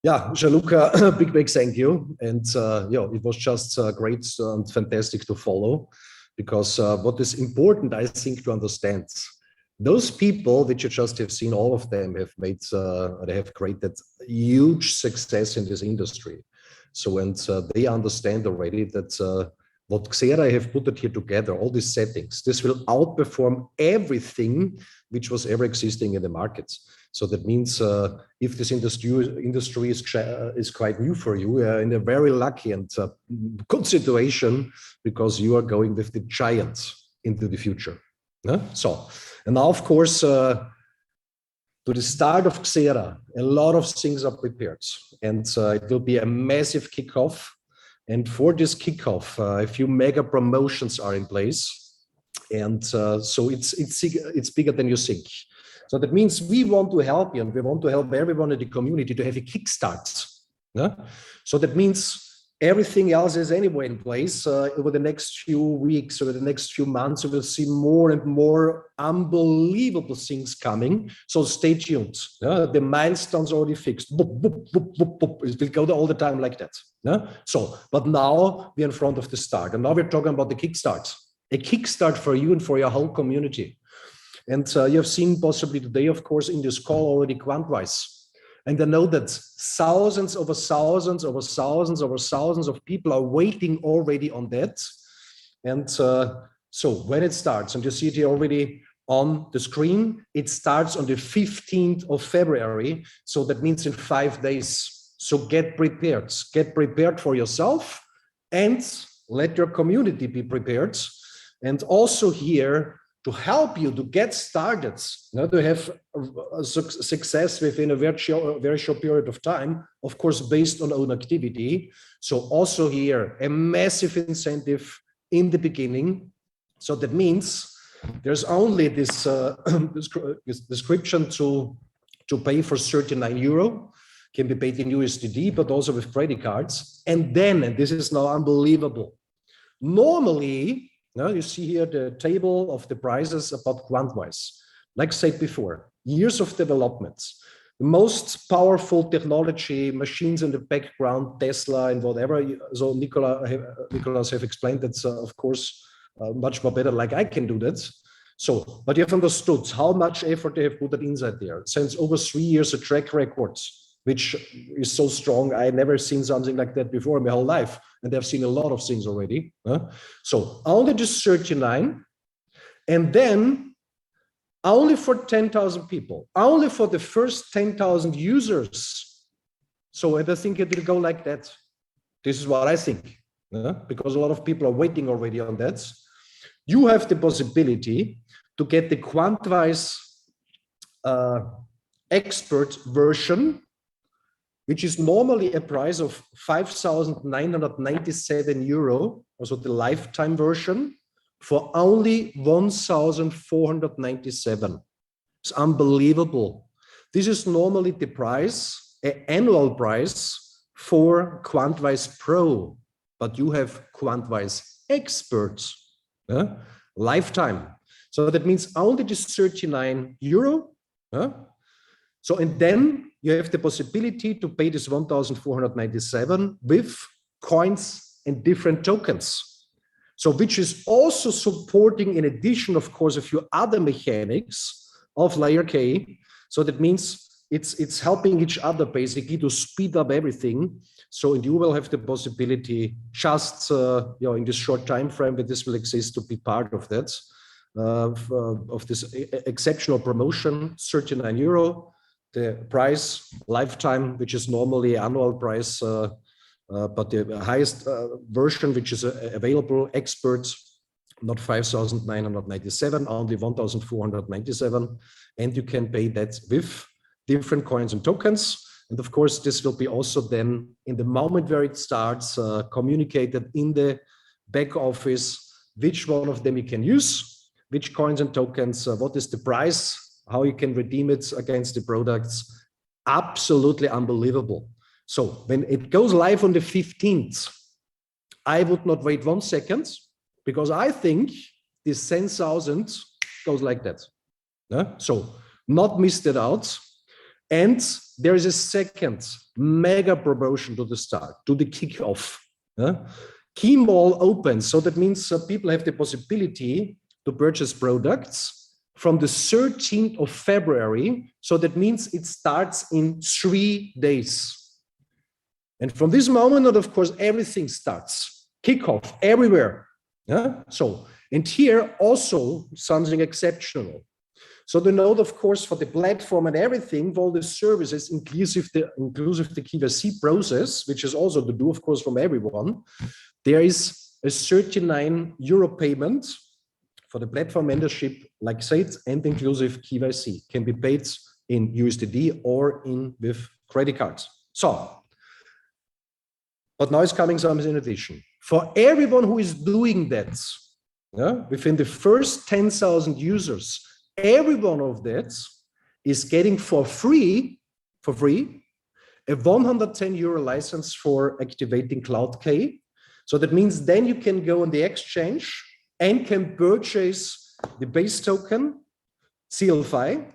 Yeah, Gianluca, big thank you. And it was just great and fantastic to follow, because what is important, I think, to understand, those people which you just have seen, all of them have made, they have created huge success in this industry. So, and they understand already that what Xera have put it here together, all these settings, this will outperform everything which was ever existing in the markets. So that means if this industry is quite new for you, in a very lucky and good situation, because you are going with the giants into the future. So, and now, of course, to the start of Xera, a lot of things are prepared, and it will be a massive kickoff. And for this kickoff, a few mega promotions are in place, and so it's bigger than you think. So that means we want to help you, and we want to help everyone in the community to have a kickstart. So that means everything else is anyway in place. Over the next few weeks, over the next few months, we will see more and more unbelievable things coming. So stay tuned. The milestones already fixed. Boop, boop, boop, boop, boop. It will go all the time like that. So, but now we're in front of the start, and now we're talking about the kickstart. A kickstart for you and for your whole community. And you have seen possibly today, of course, in this call already Quantwise. And I know that thousands over thousands over thousands over thousands of people are waiting already on that. And so when it starts, and you see it here already on the screen, it starts on the 15th of February. So that means in 5 days. So get prepared for yourself, and let your community be prepared. And also here, to help you to get started, to have success within a very short period of time, of course, based on own activity. So also here, a massive incentive in the beginning. So that means there's only this description to pay for 39 euro, can be paid in USDT, but also with credit cards. And then, and this is now unbelievable, normally, now you see here the table of the prices about Quantwise. Like I said before, years of developments, the most powerful technology, machines in the background, Tesla and whatever. So Nicolas have explained that, of course, much more better, like I can do that. So, but you have understood how much effort they have put inside there. Since over 3 years, a track record, which is so strong. I never seen something like that before in my whole life. And I've seen a lot of things already. So only just 39, and then only for 10,000 people, only for the first 10,000 users. So I think it will go like that. This is what I think, because a lot of people are waiting already on that. You have the possibility to get the Quantwise expert version, which is normally a price of 5,997 euro, also the lifetime version, for only 1,497. It's unbelievable. This is normally the price, an annual price for Quantwise Pro, but you have Quantwise Experts, lifetime. So that means only this 39 euro. So, and then you have the possibility to pay this 1,497 with coins and different tokens. So which is also supporting, in addition, of course, a few other mechanics of Layerk. So that means it's helping each other basically to speed up everything. So and you will have the possibility just in this short time frame that this will exist to be part of that, of this exceptional promotion, 39 euro. The price lifetime, which is normally annual price, but the highest version, which is available, experts, not 5,997, only 1,497, and you can pay that with different coins and tokens. And of course, this will be also then in the moment where it starts communicated in the back office, which one of them you can use, which coins and tokens, what is the price, how you can redeem it against the products. Absolutely unbelievable. So when it goes live on the 15th, I would not wait 1 second, because I think this 10,000 goes like that. So not missed it out. And there is a second mega promotion to the start, to the kickoff. Key Mall opens, so that means people have the possibility to purchase products from the 13th of February. So that means it starts in 3 days. And from this moment on, of course, everything starts. Kickoff everywhere. So, and here also something exceptional. So the note, of course, for the platform and everything, for all the services, inclusive the KYC process, which is also to do, of course, from everyone, there is a 39 euro payment for the platform membership, like I said, and inclusive KYC can be paid in USDD or in with credit cards. So, but now it's coming something in addition. For everyone who is doing that, within the first 10,000 users, every one of that is getting for free, a 110 euro license for activating CloudK. So that means then you can go on the exchange and can purchase the base token, CLFI,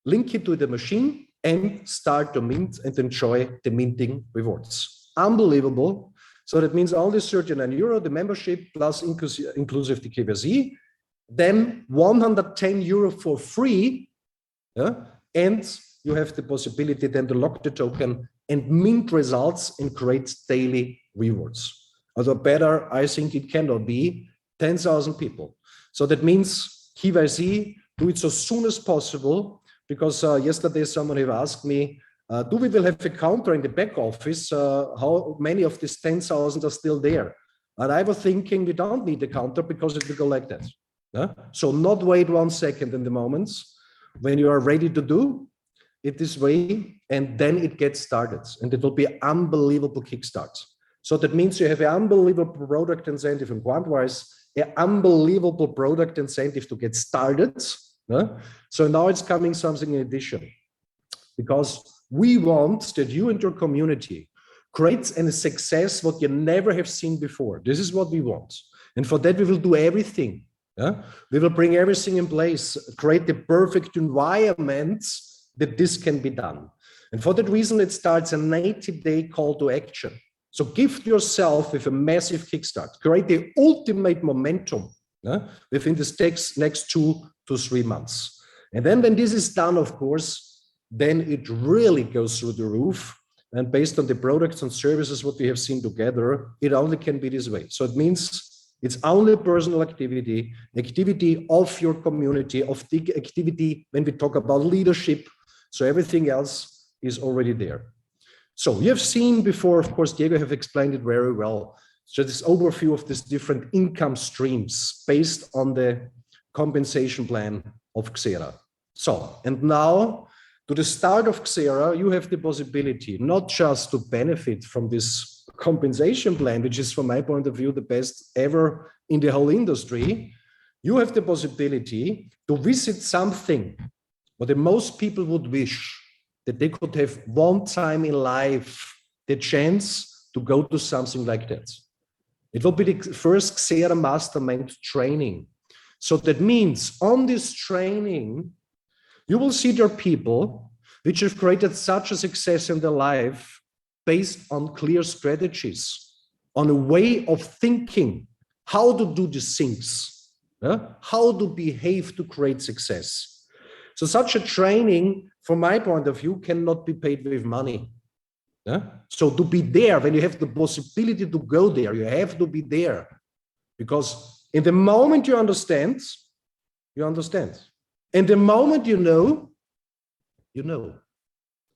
link it to the machine and start to mint and enjoy the minting rewards. Unbelievable. So that means only 39 euro, the membership plus inclusive the KYC, then 110 euro for free, and you have the possibility then to lock the token and mint results and create daily rewards. Although better, I think it cannot be 10,000 people. So that means KYC, do it so soon as possible, because yesterday someone have asked me, do we will have a counter in the back office? How many of these 10,000 are still there? And I was thinking we don't need a counter because it will go like that. So not wait 1 second in the moments when you are ready to do it this way, and then it gets started, and it will be an unbelievable kickstart. So that means you have an unbelievable product incentive in Quantwise, an unbelievable product incentive to get started. So now it's coming something in addition, because we want that you and your community creates a success what you never have seen before. This is what we want. And for that, we will do everything. We will bring everything in place, create the perfect environment that this can be done. And for that reason, it starts a 90-day call to action. So gift yourself with a massive kickstart, create the ultimate momentum within the next 2 to 3 months. And then when this is done, of course, then it really goes through the roof. And based on the products and services, what we have seen together, it only can be this way. So it means it's only personal activity of your community, of the activity when we talk about leadership. So everything else is already there. So you have seen before, of course, Diego have explained it very well. So this overview of these different income streams based on the compensation plan of Xera. So, and now to the start of Xera, you have the possibility not just to benefit from this compensation plan, which is from my point of view, the best ever in the whole industry. You have the possibility to visit something what the most people would wish, that they could have one time in life the chance to go to something like that. It will be the first Xera Mastermind training. So that means on this training, you will see there people which have created such a success in their life based on clear strategies, on a way of thinking, how to do these things, how to behave to create success. So such a training, from my point of view, cannot be paid with money. So to be there, when you have the possibility to go there, you have to be there. Because in the moment you understand, you understand. And the moment you know, you know.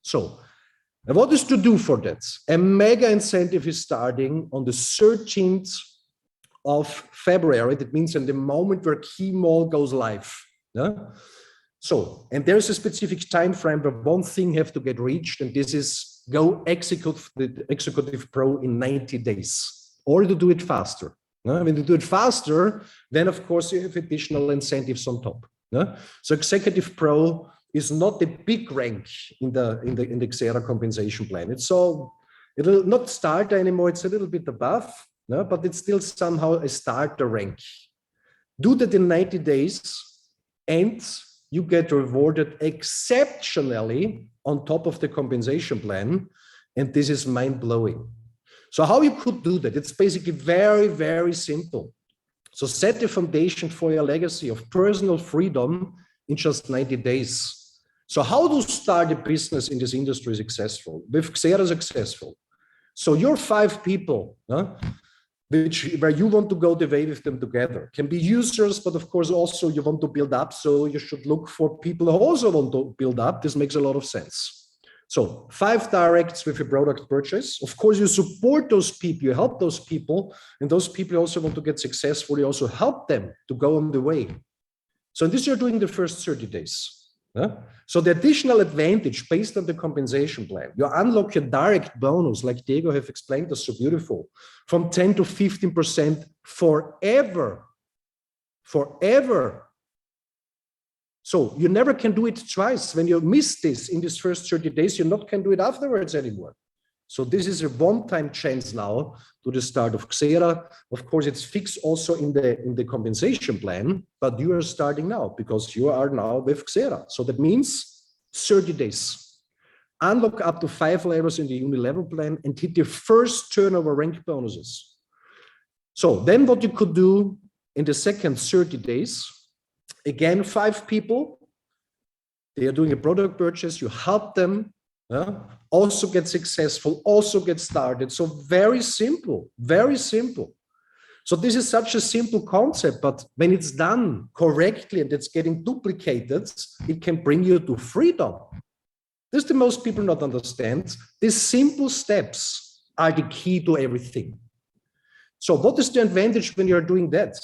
So, and what is to do for that? A mega incentive is starting on the 13th of February. That means in the moment where Keymall goes live. So, and there's a specific time frame where one thing have to get reached, and this is go execute the Executive Pro in 90 days, or to do it faster. When you do it faster, then of course you have additional incentives on top. So Executive Pro is not a big rank in the Xera compensation plan. It's so, it'll not start anymore. It's a little bit above, but it's still somehow a starter rank. Do that in 90 days, and you get rewarded exceptionally on top of the compensation plan, and this is mind-blowing. So how you could do that? It's basically very, very simple. So set the foundation for your legacy of personal freedom in just 90 days. So how to start a business in this industry successful? With Xera successful. So you're 5 people, where you want to go the way with them together. Can be users, but of course also you want to build up. So you should look for people who also want to build up. This makes a lot of sense. So 5 directs with a product purchase. Of course, you support those people, you help those people, and those people also want to get successful. You also help them to go on the way. So this you're doing the first 30 days. So the additional advantage based on the compensation plan, you unlock your direct bonus, like Diego have explained, that's so beautiful, from 10 to 15% forever. Forever. So you never can do it twice. When you miss this in these first 30 days, you not can do it afterwards anymore. So this is a one-time chance now to the start of Xera. Of course, it's fixed also in the compensation plan, but you are starting now because you are now with Xera. So that means 30 days. Unlock up to 5 levels in the unilevel plan and hit your first turnover rank bonuses. So then what you could do in the second 30 days, again, 5 people, they are doing a product purchase, you help them, also get successful, also get started. So very simple, very simple. So this is such a simple concept, but when it's done correctly and it's getting duplicated, it can bring you to freedom. This is the most people not understand. These simple steps are the key to everything. So what is the advantage when you're doing that?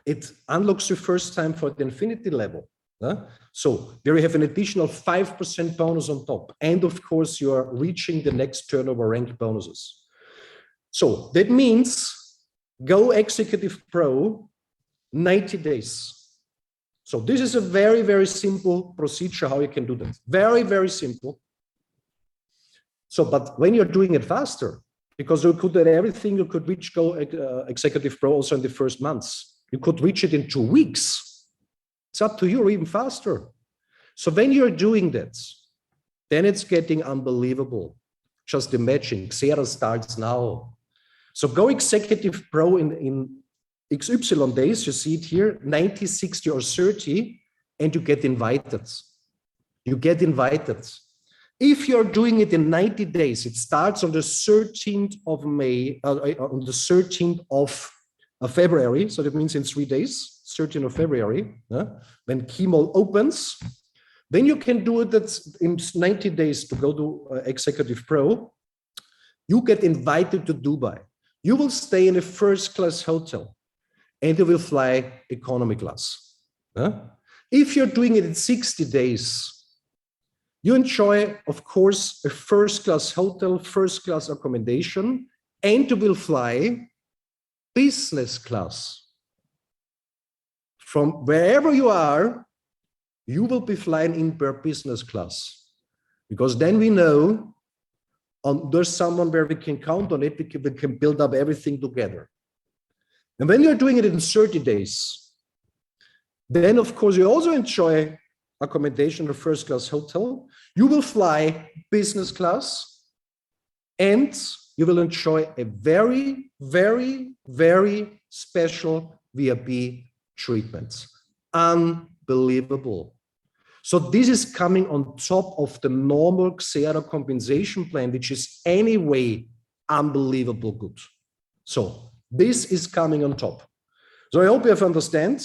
It unlocks you first time for the infinity level. So there you have an additional 5% bonus on top. And of course, you are reaching the next turnover rank bonuses. So that means go Executive Pro 90 days. So this is a very, very simple procedure how you can do that. Very, very simple. So, but when you're doing it faster, because you could do everything, you could reach go Executive Pro also in the first months. You could reach it in 2 weeks. It's up to you, or even faster. So when you're doing that, then it's getting unbelievable. Just imagine, Xera starts now. So go Executive Pro in XY days, you see it here, 90, 60, or 30, and you get invited. You get invited. If you're doing it in 90 days, it starts on the 13th of May, on the 13th of February, so that means in 3 days, 13th of February, when Keymall opens, then you can do it in 90 days to go to Executive Pro. You get invited to Dubai. You will stay in a first-class hotel, and you will fly economy class. If you're doing it in 60 days, you enjoy, of course, a first-class hotel, first-class accommodation, and you will fly business class. From wherever you are, you will be flying in per business class. Because then we know there's someone where we can count on it, we can build up everything together. And when you're doing it in 30 days, then of course you also enjoy accommodation in a first-class hotel. You will fly business class, and you will enjoy a very, very, very special VIP treatment. Unbelievable. So this is coming on top of the normal Xera compensation plan, which is anyway unbelievable good. So this is coming on top. So I hope you have understand.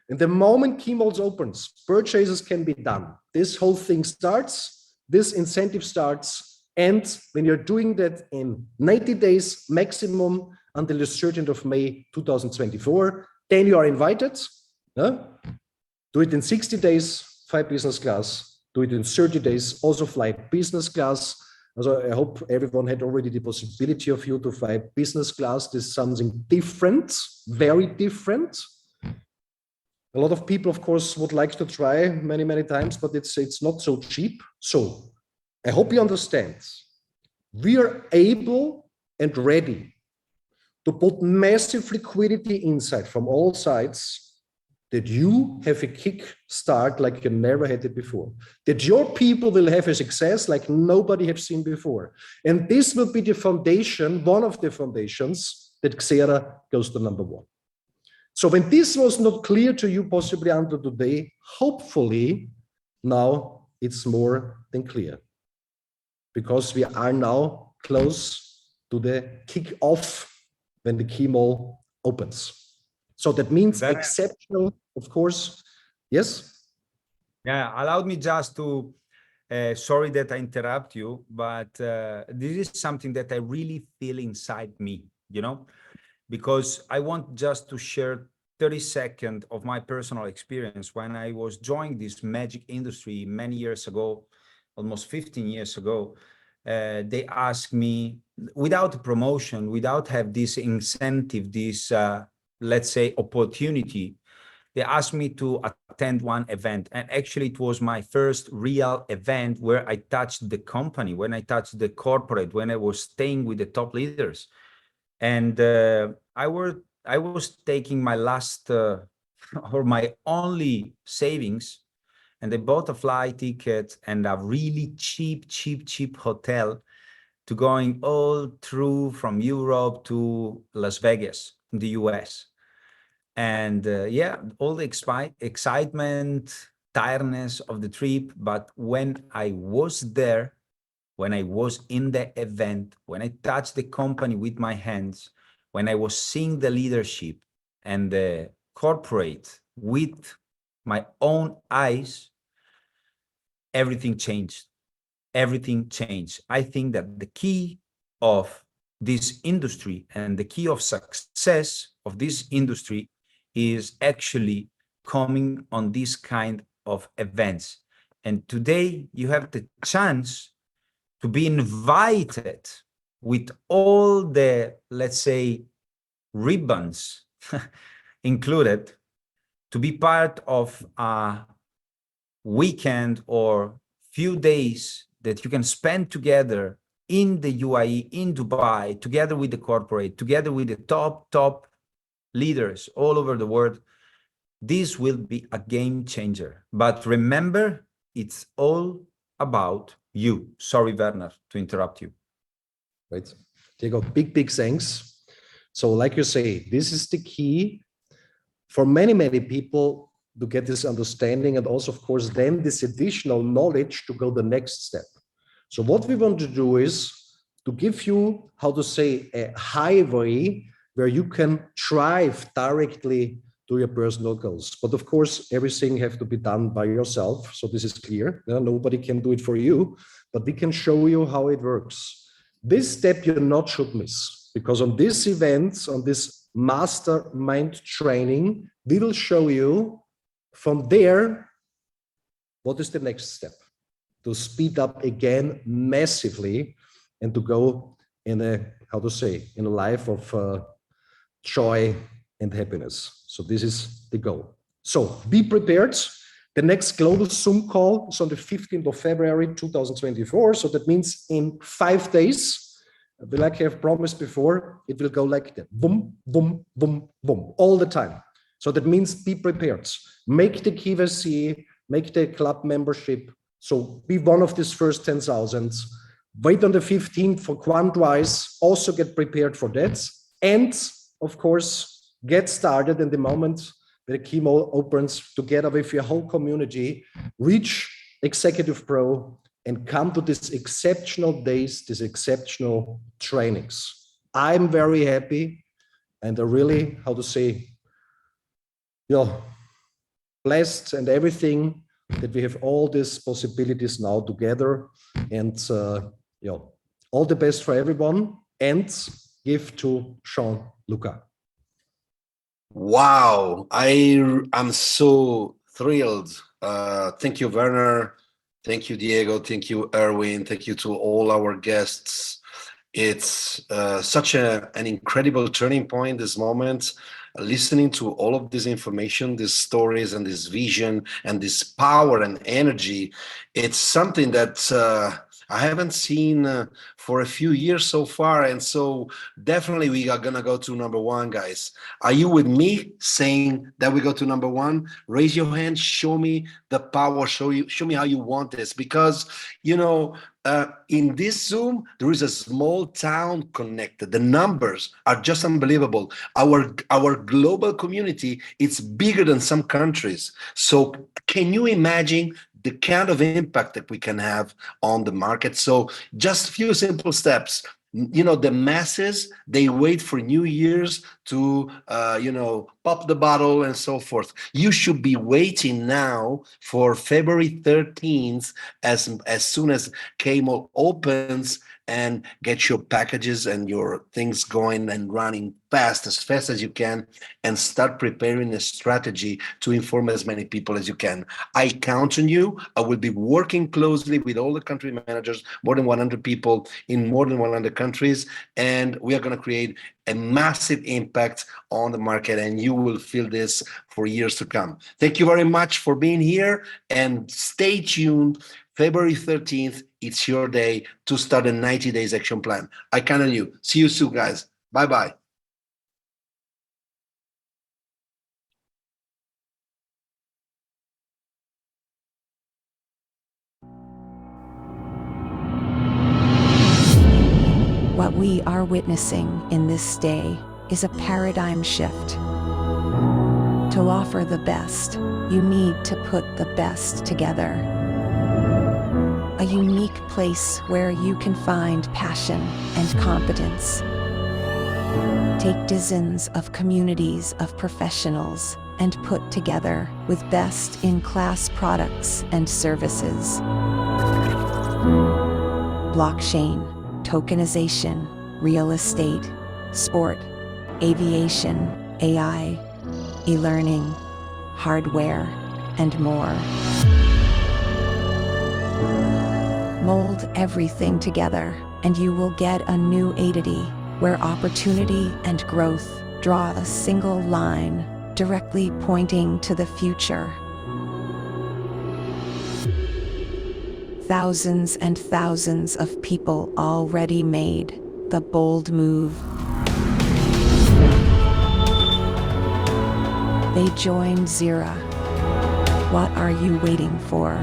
And the moment key malls opens, purchases can be done. This whole thing starts, this incentive starts, and when you're doing that in 90 days maximum until the 13th of May 2024, then you are invited. Do it in 60 days, fly business class. Do it in 30 days, also fly business class. So I hope everyone had already the possibility of you to fly business class. This is something different, very different. A lot of people, of course, would like to try many, many times, but it's not so cheap. So I hope you understand. We are able and ready to put massive liquidity inside from all sides, that you have a kick start like you never had it before, that your people will have a success like nobody have seen before. And this will be the foundation, one of the foundations that Xera goes to number one. So when this was not clear to you possibly until today, hopefully now it's more than clear, because we are now close to the kick-off when the key mall opens. So that means exceptional, of course. Yes? Yeah, allow me just to, sorry that I interrupt you, but this is something that I really feel inside me, you know, because I want just to share 30 seconds of my personal experience when I was joining this magic industry many years ago, almost 15 years ago. They asked me, without promotion, without have this incentive, this let's say opportunity, they asked me to attend one event. And actually it was my first real event where I touched the company, when I touched the corporate, when I was staying with the top leaders. And I was taking my last or my only savings, and I bought a flight ticket and a really cheap hotel to going all through from Europe to Las Vegas in the US. And yeah, all the excitement, tiredness of the trip. But when I was there, when I was in the event, when I touched the company with my hands, when I was seeing the leadership and the corporate with my own eyes, everything changed. Everything changed. I think that the key of this industry and the key of success of this industry is actually coming on this kind of events. And today you have the chance to be invited with all the, let's say, ribbons included, to be part of a weekend or few days that you can spend together in the UAE, in Dubai, together with the corporate, together with the top leaders all over the world. This will be a game changer. But remember, it's all about you. Sorry, Werner, to interrupt you. Right. Diego, big thanks. So like you say, this is the key for many people to get this understanding, and also, of course, then this additional knowledge to go the next step. So what we want to do is to give you, how to say, a highway where you can drive directly to your personal goals. But of course, everything has to be done by yourself. So this is clear. Nobody can do it for you, but we can show you how it works. This step you not should miss, because on this event, on this mastermind training, we will show you from there, what is the next step to speed up again massively and to go in a, how to say, in a life of joy and happiness. So this is the goal. So be prepared. The next global Zoom call is on the 15th of February, 2024. So that means in 5 days, like I have promised before, it will go like that. Boom, boom, boom, boom, all the time. So that means be prepared. Make the KYC, make the club membership. So be one of these first 10,000. Wait on the 15th for Quantwise, also get prepared for that. And of course, get started in the moment where the keynote opens together with your whole community, reach Executive Pro and come to these exceptional days, these exceptional trainings. I'm very happy and really, how to say, blessed and everything that we have all these possibilities now together. And all the best for everyone, and give to Jean-Luc. Wow, I'm so thrilled. Thank you, Werner. Thank you, Diego. Thank you, Erwin. Thank you to all our guests. It's such an incredible turning point, this moment, listening to all of this information, these stories and this vision and this power and energy. It's something that I haven't seen for a few years so far. And so definitely we are gonna go to number one, guys. Are you with me saying that we go to number one? Raise your hand, show me the power, show me how you want this. Because, in this Zoom, there is a small town connected. The numbers are just unbelievable. Our global community, it's bigger than some countries. So can you imagine the kind of impact that we can have on the market? So just a few simple steps. The masses, they wait for New Year's to, pop the bottle and so forth. You should be waiting now for February 13th, as soon as KMO opens, and get your packages and your things going and running fast as you can, and start preparing a strategy to inform as many people as you can. I count on you. I will be working closely with all the country managers, more than 100 people in more than 100 countries, and we are going to create a massive impact on the market, and you will feel this for years to come. Thank you very much for being here, and stay tuned. February 13th, it's your day to start a 90 days action plan. I count on you. See you soon, guys. Bye-bye. What we are witnessing in this day is a paradigm shift. To offer the best, you need to put the best together. A unique place where you can find passion and competence. Take dozens of communities of professionals and put together with best-in-class products and services. Blockchain, tokenization, real estate, sport, aviation, AI, e-learning, hardware, and more. Mold everything together, and you will get a new entity where opportunity and growth draw a single line directly pointing to the future. Thousands and thousands of people already made the bold move. They joined Xera. What are you waiting for?